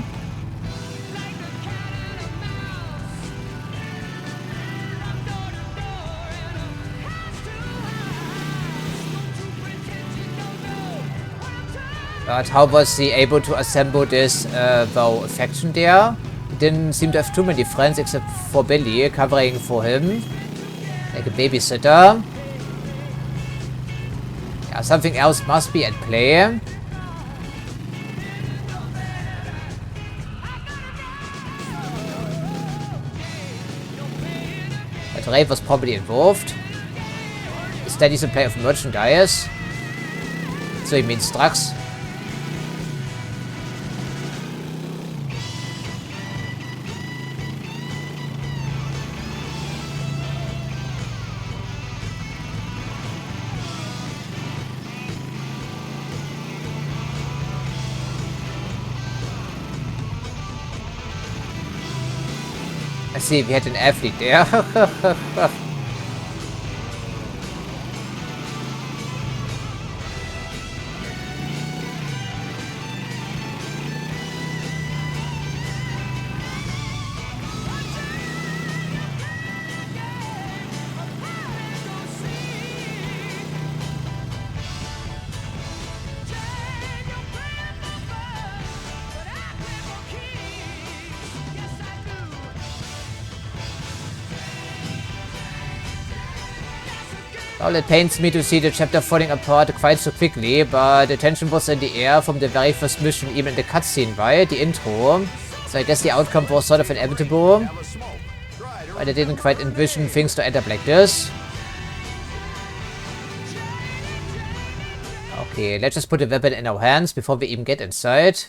But how was he able to assemble this, though, faction there? He didn't seem to have too many friends except for Billy, covering for him. Like a babysitter. Yeah, something else must be at play. But Ray was probably involved. A steady supply of merchandise. So he means drugs. I see, we had an athlete there. Well, it pains me to see the chapter falling apart quite so quickly, but the tension was in the air from the very first mission, even in the cutscene, right? The intro. So I guess the outcome was sort of inevitable. But I didn't quite envision things to end up like this. Okay, let's just put the weapon in our hands before we even get inside.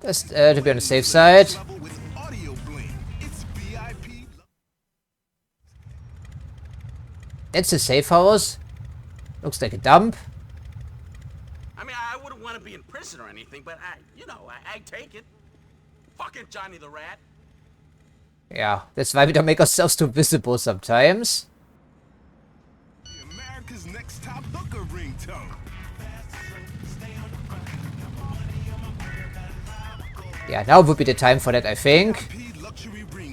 Just to be on the safe side. That's a safe house. Looks like a dump. I mean, I wouldn't want to be in prison or anything, but I take it. Fucking Johnny the Rat. Yeah, that's why we don't make ourselves too visible sometimes. America's next top hooker ringtone. Yeah, now would be the time for that, I think.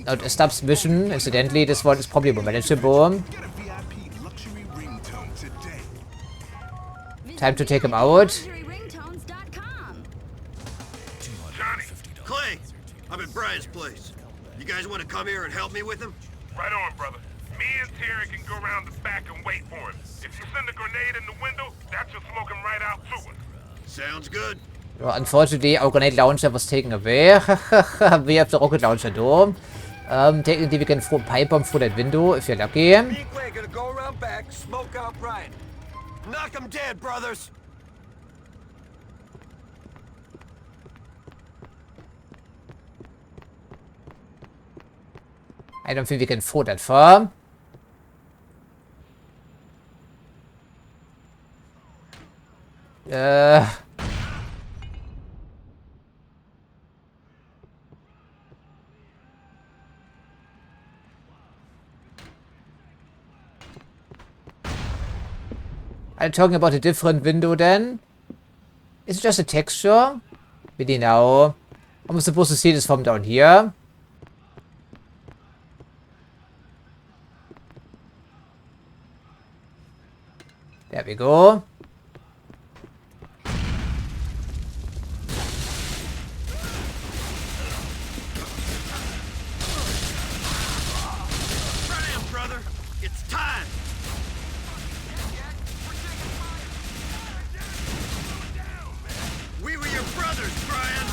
Not a Stubbs mission, incidentally, this one is probably more manageable. Time to take him out. Johnny! Clay! I'm at Brian's place. You guys want to come here and help me with him? Right on, brother. Me and Terry can go around the back and wait for him. If you send a grenade in the window, that should smoke him right out to us. Sounds good. Well, unfortunately, our grenade launcher was taken away. We have the rocket launcher though. Technically, we can throw a pipe bomb through that window if you're lucky. We're gonna go around back, smoke out Brian. Knock him dead, brothers! I don't think we can throw that far. Are you talking about a different window then? Is it just a texture? Really now? I'm supposed to see this from down here. There we go. Brian, brother! It's time! We were your brothers, Brian!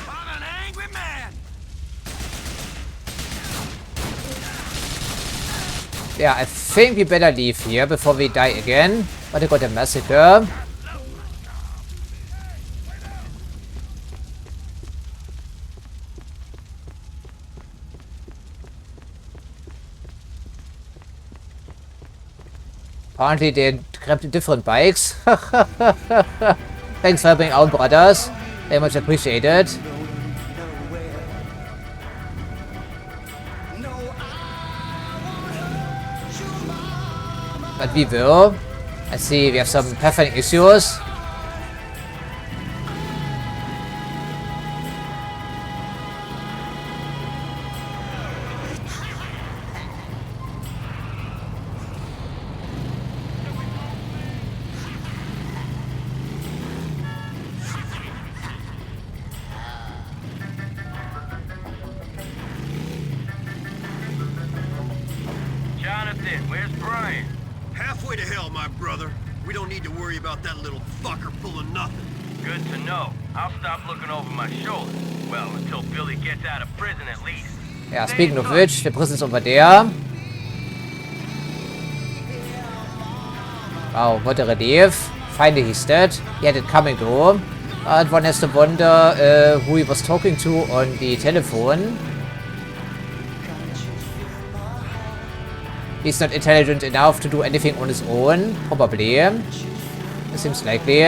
I'm an angry man! Yeah, I think we better leave here before we die again. But I got a massacre. Apparently they grabbed different bikes. Thanks for helping out, brothers. Very much appreciated. But we will. I see we have some pathfinding issues. brother. We don't need to worry about that little fucker pulling nothing. Good to know. I'll stop looking over my shoulder. Well, until Billy gets out of prison at least. Ja, speaking of which, the prison is over there. Wow, what a relief. Finally he's dead. He had it coming though. And one has to wonder who he was talking to on the telephone. He's not intelligent enough to do anything on his own, probably. It seems likely.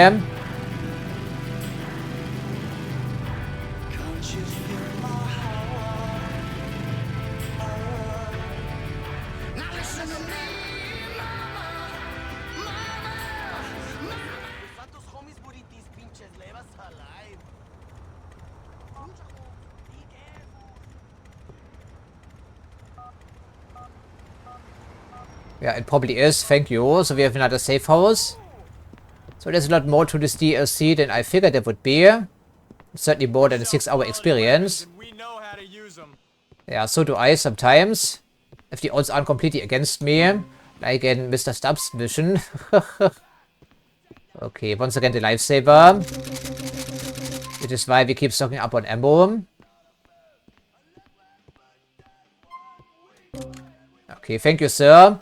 Yeah, it probably is. Thank you. So we have another safe house. So there's a lot more to this DLC than I figured there would be. Certainly more than a 6-hour experience. Yeah, so do I sometimes. If the odds aren't completely against me. Like in Mr. Stubbs' mission. Okay, once again the lifesaver. Which is why we keep stocking up on ammo. Okay, thank you, sir.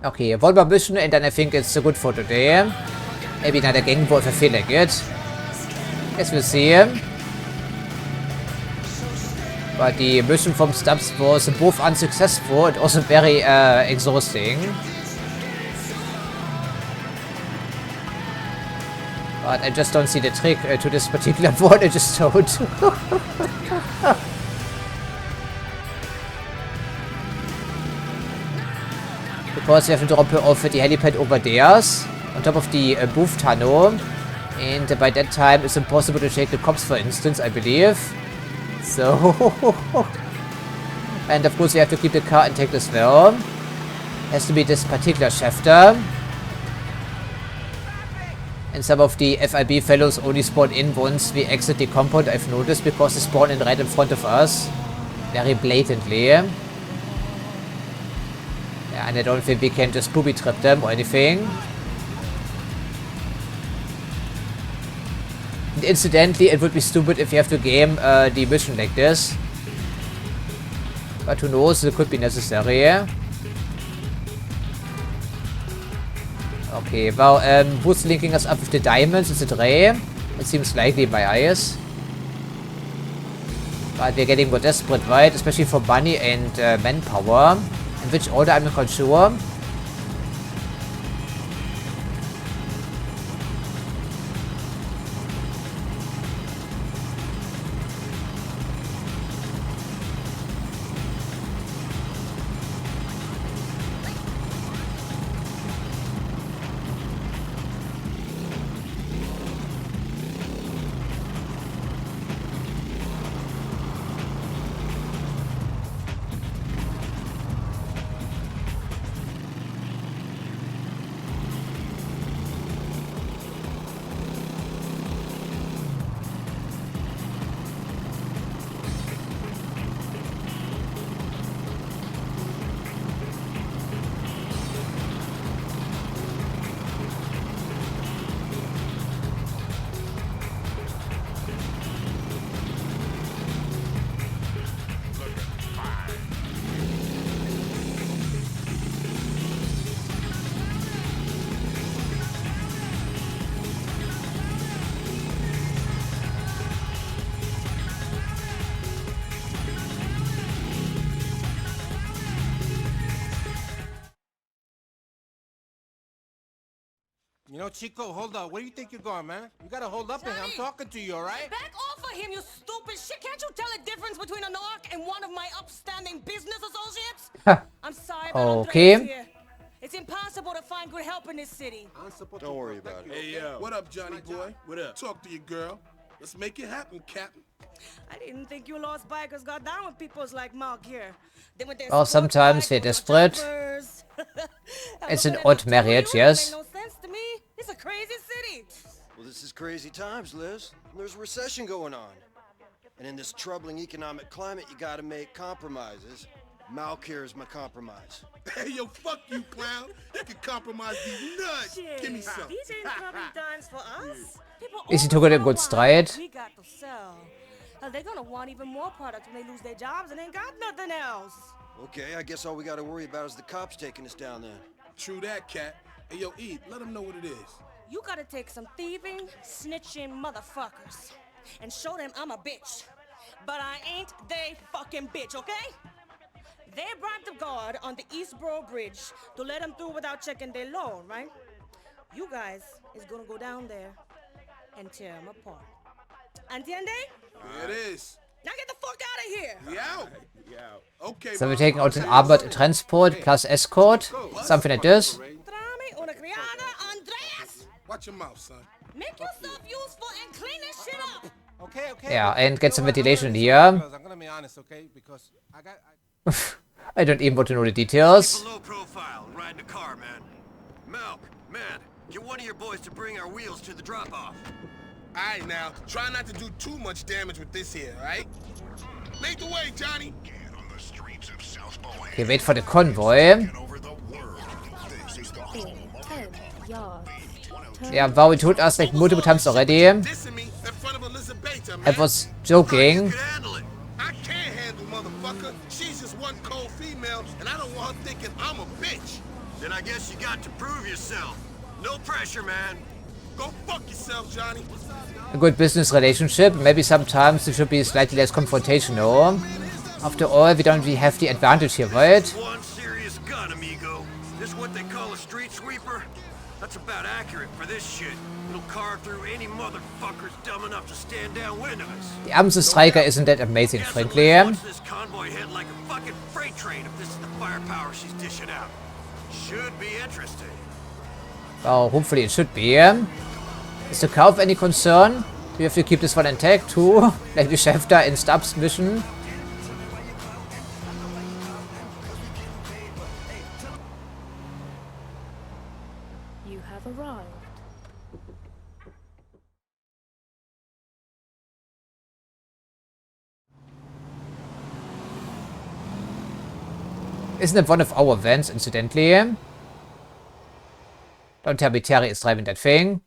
Okay, one more mission and then I think it's good for today. Maybe another gang war if I feel like it. Guess we'll see. But the mission from Stubbs was both unsuccessful and also very exhausting. But I just don't see the trick to this particular one, I just don't. Because we have to drop off the helipad over there, on top of the booth tunnel. And by that time it's impossible to take the cops, for instance, I believe. So... and of course we have to keep the car intact as well. Has to be this particular shafter. And some of the FIB fellows only spawn in once we exit the compound, I've noticed, because they spawn in right in front of us. Very blatantly. And I don't think we can just booby trap them or anything. And incidentally, it would be stupid if you have to game the mission like this. But who knows, it could be necessary. Okay, well, who's linking us up with the diamonds? Is it Ray? It seems likely in my eyes. But we're getting more desperate, right? Especially for money and manpower. In which order, I'm not quite sure. You know, Chico, hold up. Where do you think you're going, man? You gotta hold up, and I'm talking to you, all right? Back off of him, you stupid shit! Can't you tell a difference between a narc and one of my upstanding business associates? I'm sorry, but okay. here. It's impossible to find good help in this city. Don't worry about it. Hey, what up, Johnny boy? What up? Talk to your girl. Let's make it happen, Captain. I didn't think you lost bikers got down with peoples like Mark here. They went there Well, sometimes we're desperate. It's an odd marriage, yes. no sense to me. It's a crazy city. Well, this is crazy times, Liz. There's a recession going on. And in this troubling economic climate, you gotta make compromises. Malk here is my compromise. Hey, yo, fuck you, clown. You can compromise these nuts. Shit. Give me some. These ain't probably dimes for us. People Is he talking a good stride? we got to sell. They're gonna want even more products when they lose their jobs and ain't got nothing else. Okay, I guess all we gotta worry about is the cops taking us down then. True that, cat. Hey, yo, E, let them know what it is. You gotta take some thieving, snitching motherfuckers and show them I'm a bitch. But I ain't they fucking bitch, okay? They bribed the guard on the East Borough Bridge to let them through without checking their loan, right? You guys is gonna go down there and tear them apart. Entiende? It is. Now get the fuck out of here! We out. Okay, So we're taking out an armored transport plus escort. Something like this. Trame una criada, Andreas! Watch your mouth, son. Make yourself useful and clean this shit up! Okay, okay. Yeah, and get some ventilation here. I'm gonna be honest, okay? Because I don't even want to know the details. Keep a low profile and ride in a car, man. Malk, man, get one of your boys to bring our wheels to the drop-off. Alright now, try not to do too much damage with this here, alright? Lead the way, Johnny. Okay, wait for the convoy. Yeah, Bowie told us like multiple times already. I was joking. I can't handle motherfucker. She's just one cold female, and I don't want her thinking I'm a bitch. Then I guess you got to prove yourself. No pressure, man. Go fuck yourself, Johnny. A good business relationship. Maybe sometimes it should be slightly less confrontational. After all, we don't really have the advantage here, right? One serious gun, amigo. This what they call a street sweeper? That's about accurate for this shit. It'll carve through any motherfuckers dumb enough to stand downwind of us. The Amsel Striker isn't that amazing, frankly. Watch this convoy head like a fucking freight train if this is the firepower she's dishing out. Should be interesting. Well, hopefully it should be. Is the car of any concern? Do we have to keep this one intact too? Like Geschäfter in Stubbs' mission? You have arrived. Isn't it one of our vans, incidentally? Don't tell me Terry is driving that thing.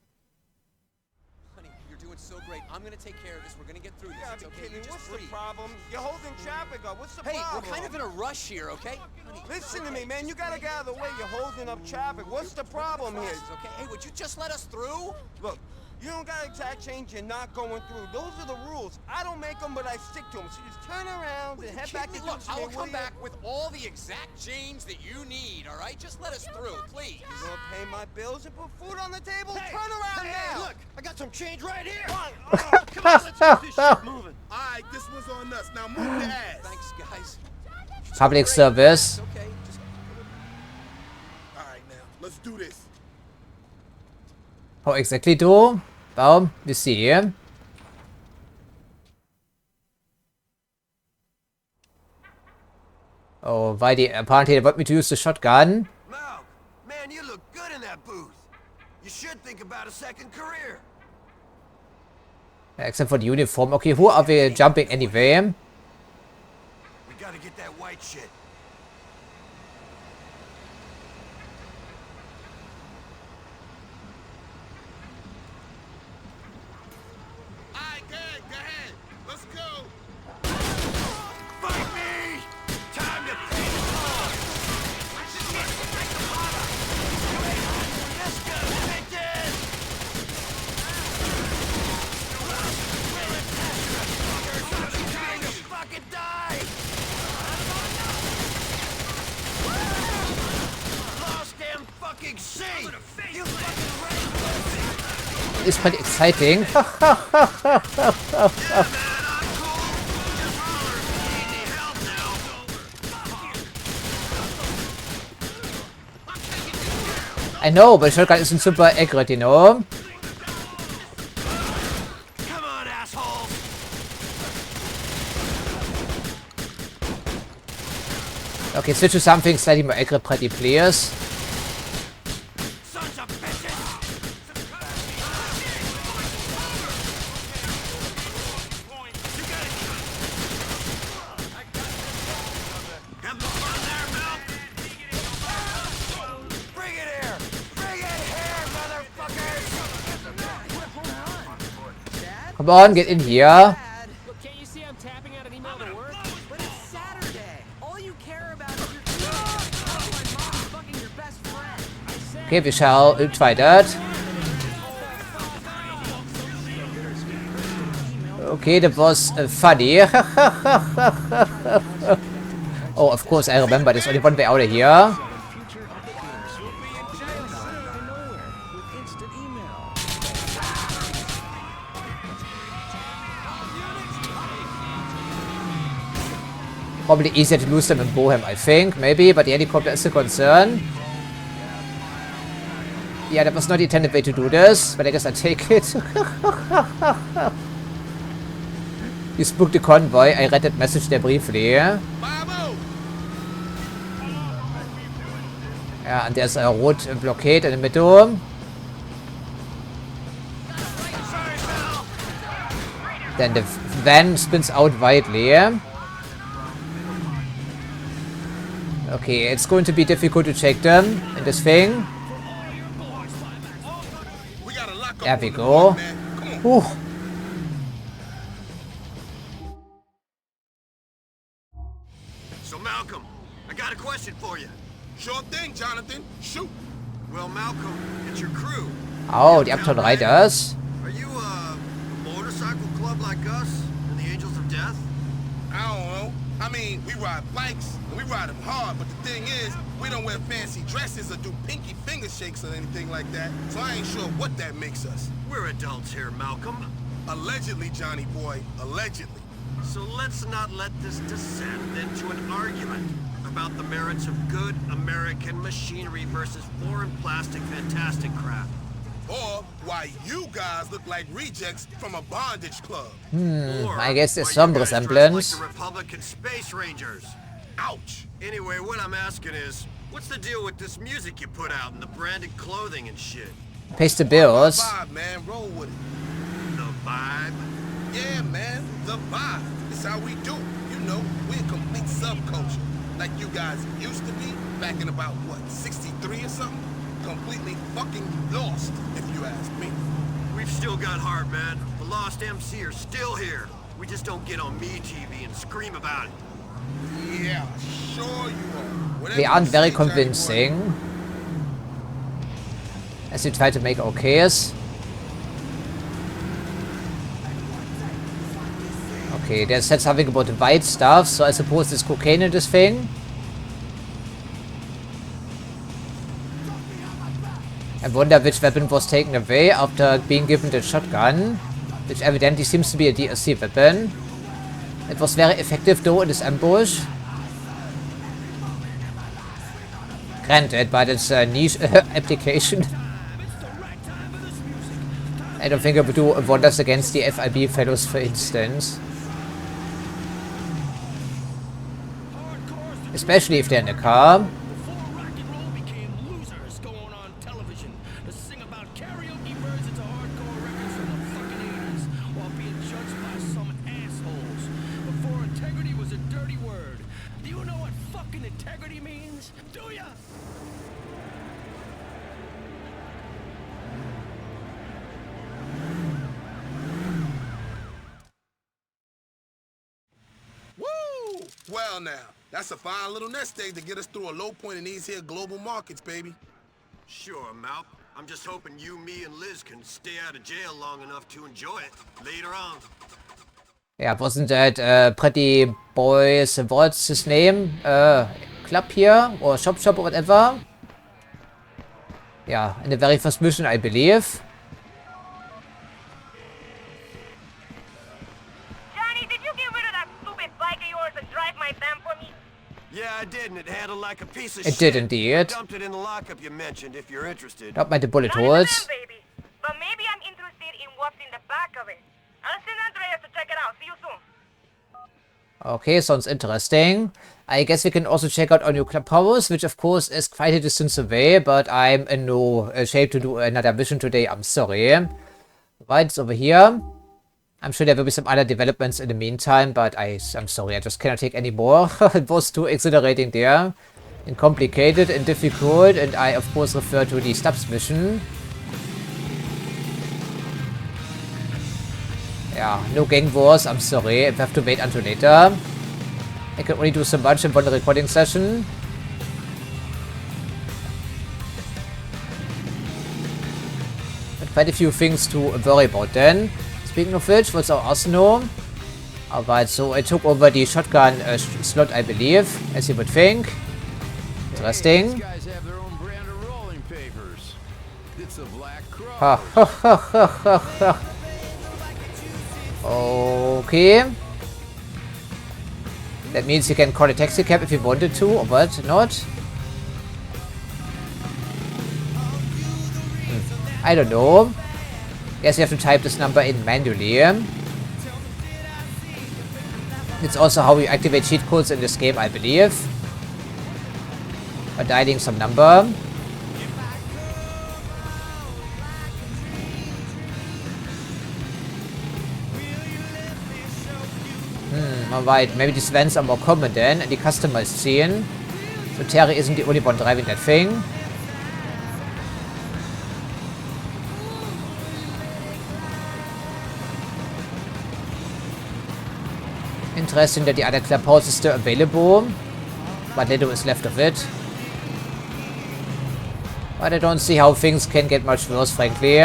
Honey, you're doing so great. I'm gonna take care of this. We're gonna get through this. Yeah, It's okay. kidding. You just What's breathe. the problem? You're holding traffic up. What's the Hey, problem? we're kind of in a rush here, okay? Honey, Listen to me, man. You gotta get out of the way. You're holding up traffic. What's the problem here? Okay, hey, would you just let us through? Look, you don't got exact change. You're not going through. Those are the rules. I don't make them, but I stick to them. So just turn around and head back to Look, Dixie, I'll will come ya? back with all the exact change that you need, all right? Just let us through, please. You're gonna pay my bills and put food on the table? Hey, turn around hey, now! look, I got some change right here. Come on, let's get this shit moving. Alright, this one's on us. Now move your ass. Thanks, guys. Public service. Okay, just... Alright now, let's do this. How exactly do? Well, we see. Oh, why apparently they want me to use the shotgun. Malk, man, you look good in that booth. You should think about a second career. Except for the uniform. Okay, who are we jumping anyway? We gotta get that white shit. Alright, go ahead. Let's go. Fight me! Time to pay the cost! Let's go, bitches! You're trying to fucking die! Lost damn fucking sea! You fucking red pussy! It's pretty exciting. I know, but shotgun isn't super accurate, you know. Come on, assholes! Okay, switch to something slightly more accurate, pretty please. Come on, get in here. Okay, we shall try that. Okay, that was funny. Oh, of course, I remember. There's only one way out of here. Probably easier to lose them in Bohem, I think. Maybe, but the helicopter is a concern. Yeah, that was not the intended way to do this, but I guess I take it. You spooked the convoy. I read that message there briefly. Yeah, and there's a road blockade in the middle. Then the van spins out widely. Okay, it's going to be difficult to check them in this thing. There we go. Whew. So Malcolm, I got a question for you. Sure thing, Jonathan. Shoot. Well, Malcolm, it's your crew. Oh, the Uptown Riders. Are you a motorcycle club like us and the Angels of Death? I don't know. I mean, we ride bikes, and we ride them hard, but the thing is, we don't wear fancy dresses or do pinky finger shakes or anything like that, so I ain't sure what that makes us. We're adults here, Malcolm. Allegedly, Johnny boy, allegedly. So let's not let this descend into an argument about the merits of good American machinery versus foreign plastic fantastic crap. Or why you guys look like rejects from a bondage club. I guess there's some resemblance. Like the Republican Space Rangers. Ouch. Anyway, what I'm asking is, what's the deal with this music you put out and the branded clothing and shit? Pays the bills. Vibe, man. Roll with it. The vibe? Yeah, man. The vibe. It's how we do. You know, we're a complete subculture. Like you guys used to be back in about, what, 63 or something? Completely fucking lost, if you ask me. We've still got heart, man. The Lost MC are still here. We just don't get on MeTV and scream about it. Yeah, sure you are. They aren't very convincing. As you try to make okays. Okay, they said something about the white stuff, so I suppose there's cocaine in this thing. I wonder which weapon was taken away after being given the shotgun, which evidently seems to be a DLC weapon. It was very effective though in this ambush. Granted, but it's a niche application. I don't think I would do wonders against the FIB fellows, for instance. Especially if they're in a car. Well now, that's a fine little nest egg to get us through a low point in these here global markets, baby. Sure, Malp. I'm just hoping you, me, and Liz can stay out of jail long enough to enjoy it later on. Yeah, wasn't that Pretty Boys, what's his name? Club here, or shop or whatever? Yeah, in the very first mission, I believe. Yeah, I did, and it handled like a piece of shit. It did indeed. I dumped it in the lockup you mentioned, if you're interested. Not mind the bullet holes. Baby. But maybe I'm interested in what's in the back of it. I'll send Andreas to check it out. See you soon. Okay, sounds interesting. I guess we can also check out our new clubhouse, which of course is quite a distance away, but I'm in no shape to do another mission today, I'm sorry. Right, it's over here. I'm sure there will be some other developments in the meantime, but I'm sorry, I just cannot take any more. It was too exhilarating there, and complicated and difficult, and I of course refer to the Stubbs mission. Yeah, no gang wars, I'm sorry, we have to wait until later. I can only do so much in one recording session. But quite a few things to worry about then. Speaking of which, what's our arsenal? Alright, so I took over the shotgun slot, I believe, as you would think. Interesting. These guys have their own brand of rolling papers. It's a Black Crow. Ha ha ha ha ha. Okay. That means you can call a taxi cab if you wanted to, or what? Not? I don't know. Guess you have to type this number in manually. It's also how you activate cheat codes in this game, I believe. By dialing some number. Alright, maybe these vans are more common then, and the customer is seen. So Terry isn't the only one driving that thing. Interesting that the other clubhouse is still available, but little is left of it. But I don't see how things can get much worse, frankly.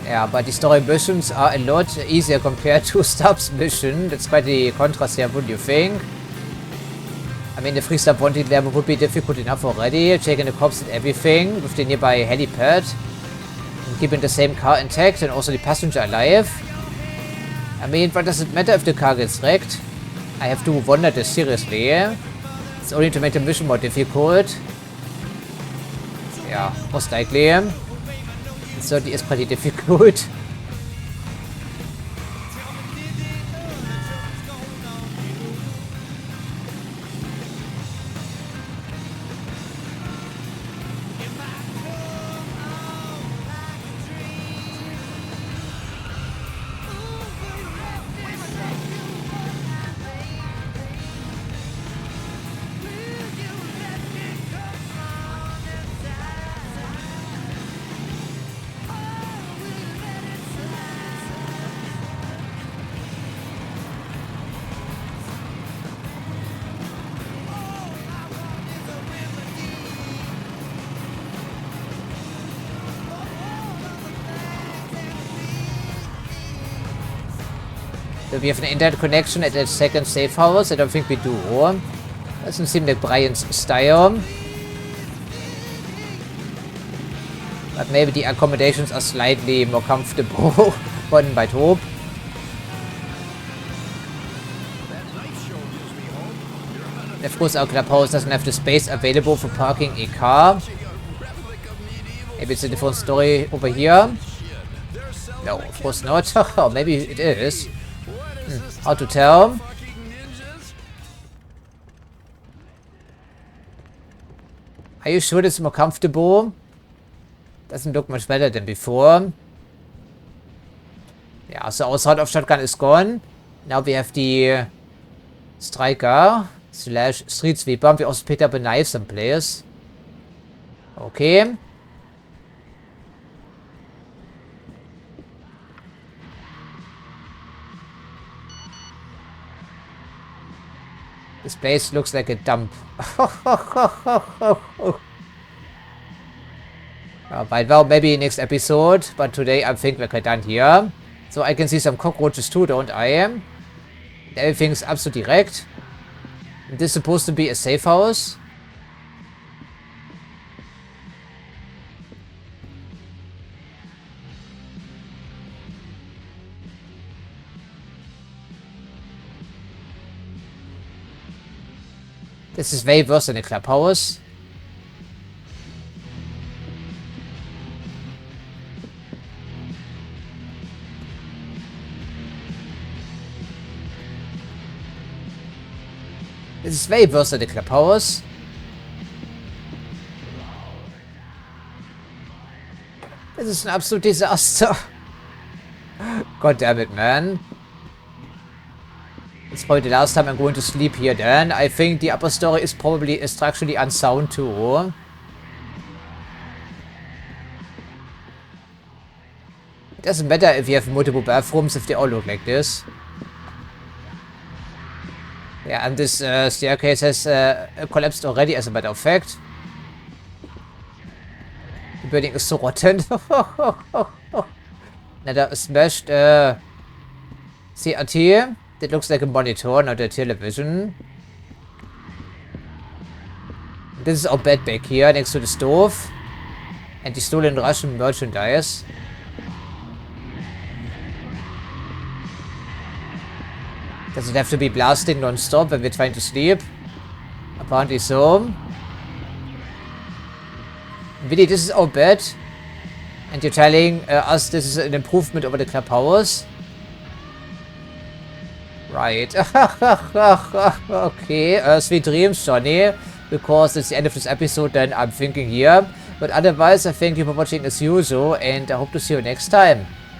Yeah, but the story missions are a lot easier compared to Stubbs' mission. That's quite the contrast here, wouldn't you think? I mean, the 3-star wanted level would be difficult enough already, checking the cops and everything with the nearby helipad. And keeping the same car intact and also the passenger alive. I mean, what does it matter if the car gets wrecked? I have to wonder this seriously. It's only to make the mission more difficult. Yeah, most likely. It certainly is pretty difficult. Do we have an internet connection at the second safe house? I don't think we do. Doesn't seem like Brian's style. But maybe the accommodations are slightly more comfortable. One might hope. And of course our clubhouse doesn't have the space available for parking a car. Maybe it's a different story over here. No, of course not. Or maybe it is. Hard to tell. Are you sure it's more comfortable? Doesn't look much better than before. Yeah, so our sort of shotgun is gone. Now we have the striker / street sweeper. We also picked up a knife someplace. Okay. This place looks like a dump. Right, well, maybe next episode, but today I think we're done here. So I can see some cockroaches too, don't I? Everything's absolutely wrecked. This is supposed to be a safe house. This is way worse than the clubhouse. This is way worse than the clubhouse. This is an absolute disaster. God damn it, man. It's probably the last time I'm going to sleep here then. I think the upper story is probably structurally unsound too. It doesn't matter if you have multiple bathrooms if they all look like this. Yeah, and this staircase has collapsed already as a matter of fact. The building is so rotten. Another smashed CRT. That looks like a monitor, not a television. This is our bed back here next to the stove. And the stolen Russian merchandise. Does it have to be blasting non-stop when we're trying to sleep? Apparently so. Really, this is our bed. And you're telling us this is an improvement over the clubhouse? Right. Okay. Sweet dreams, Johnny. Because it's the end of this episode, then I'm thinking here. But otherwise, I thank you for watching as usual. And I hope to see you next time.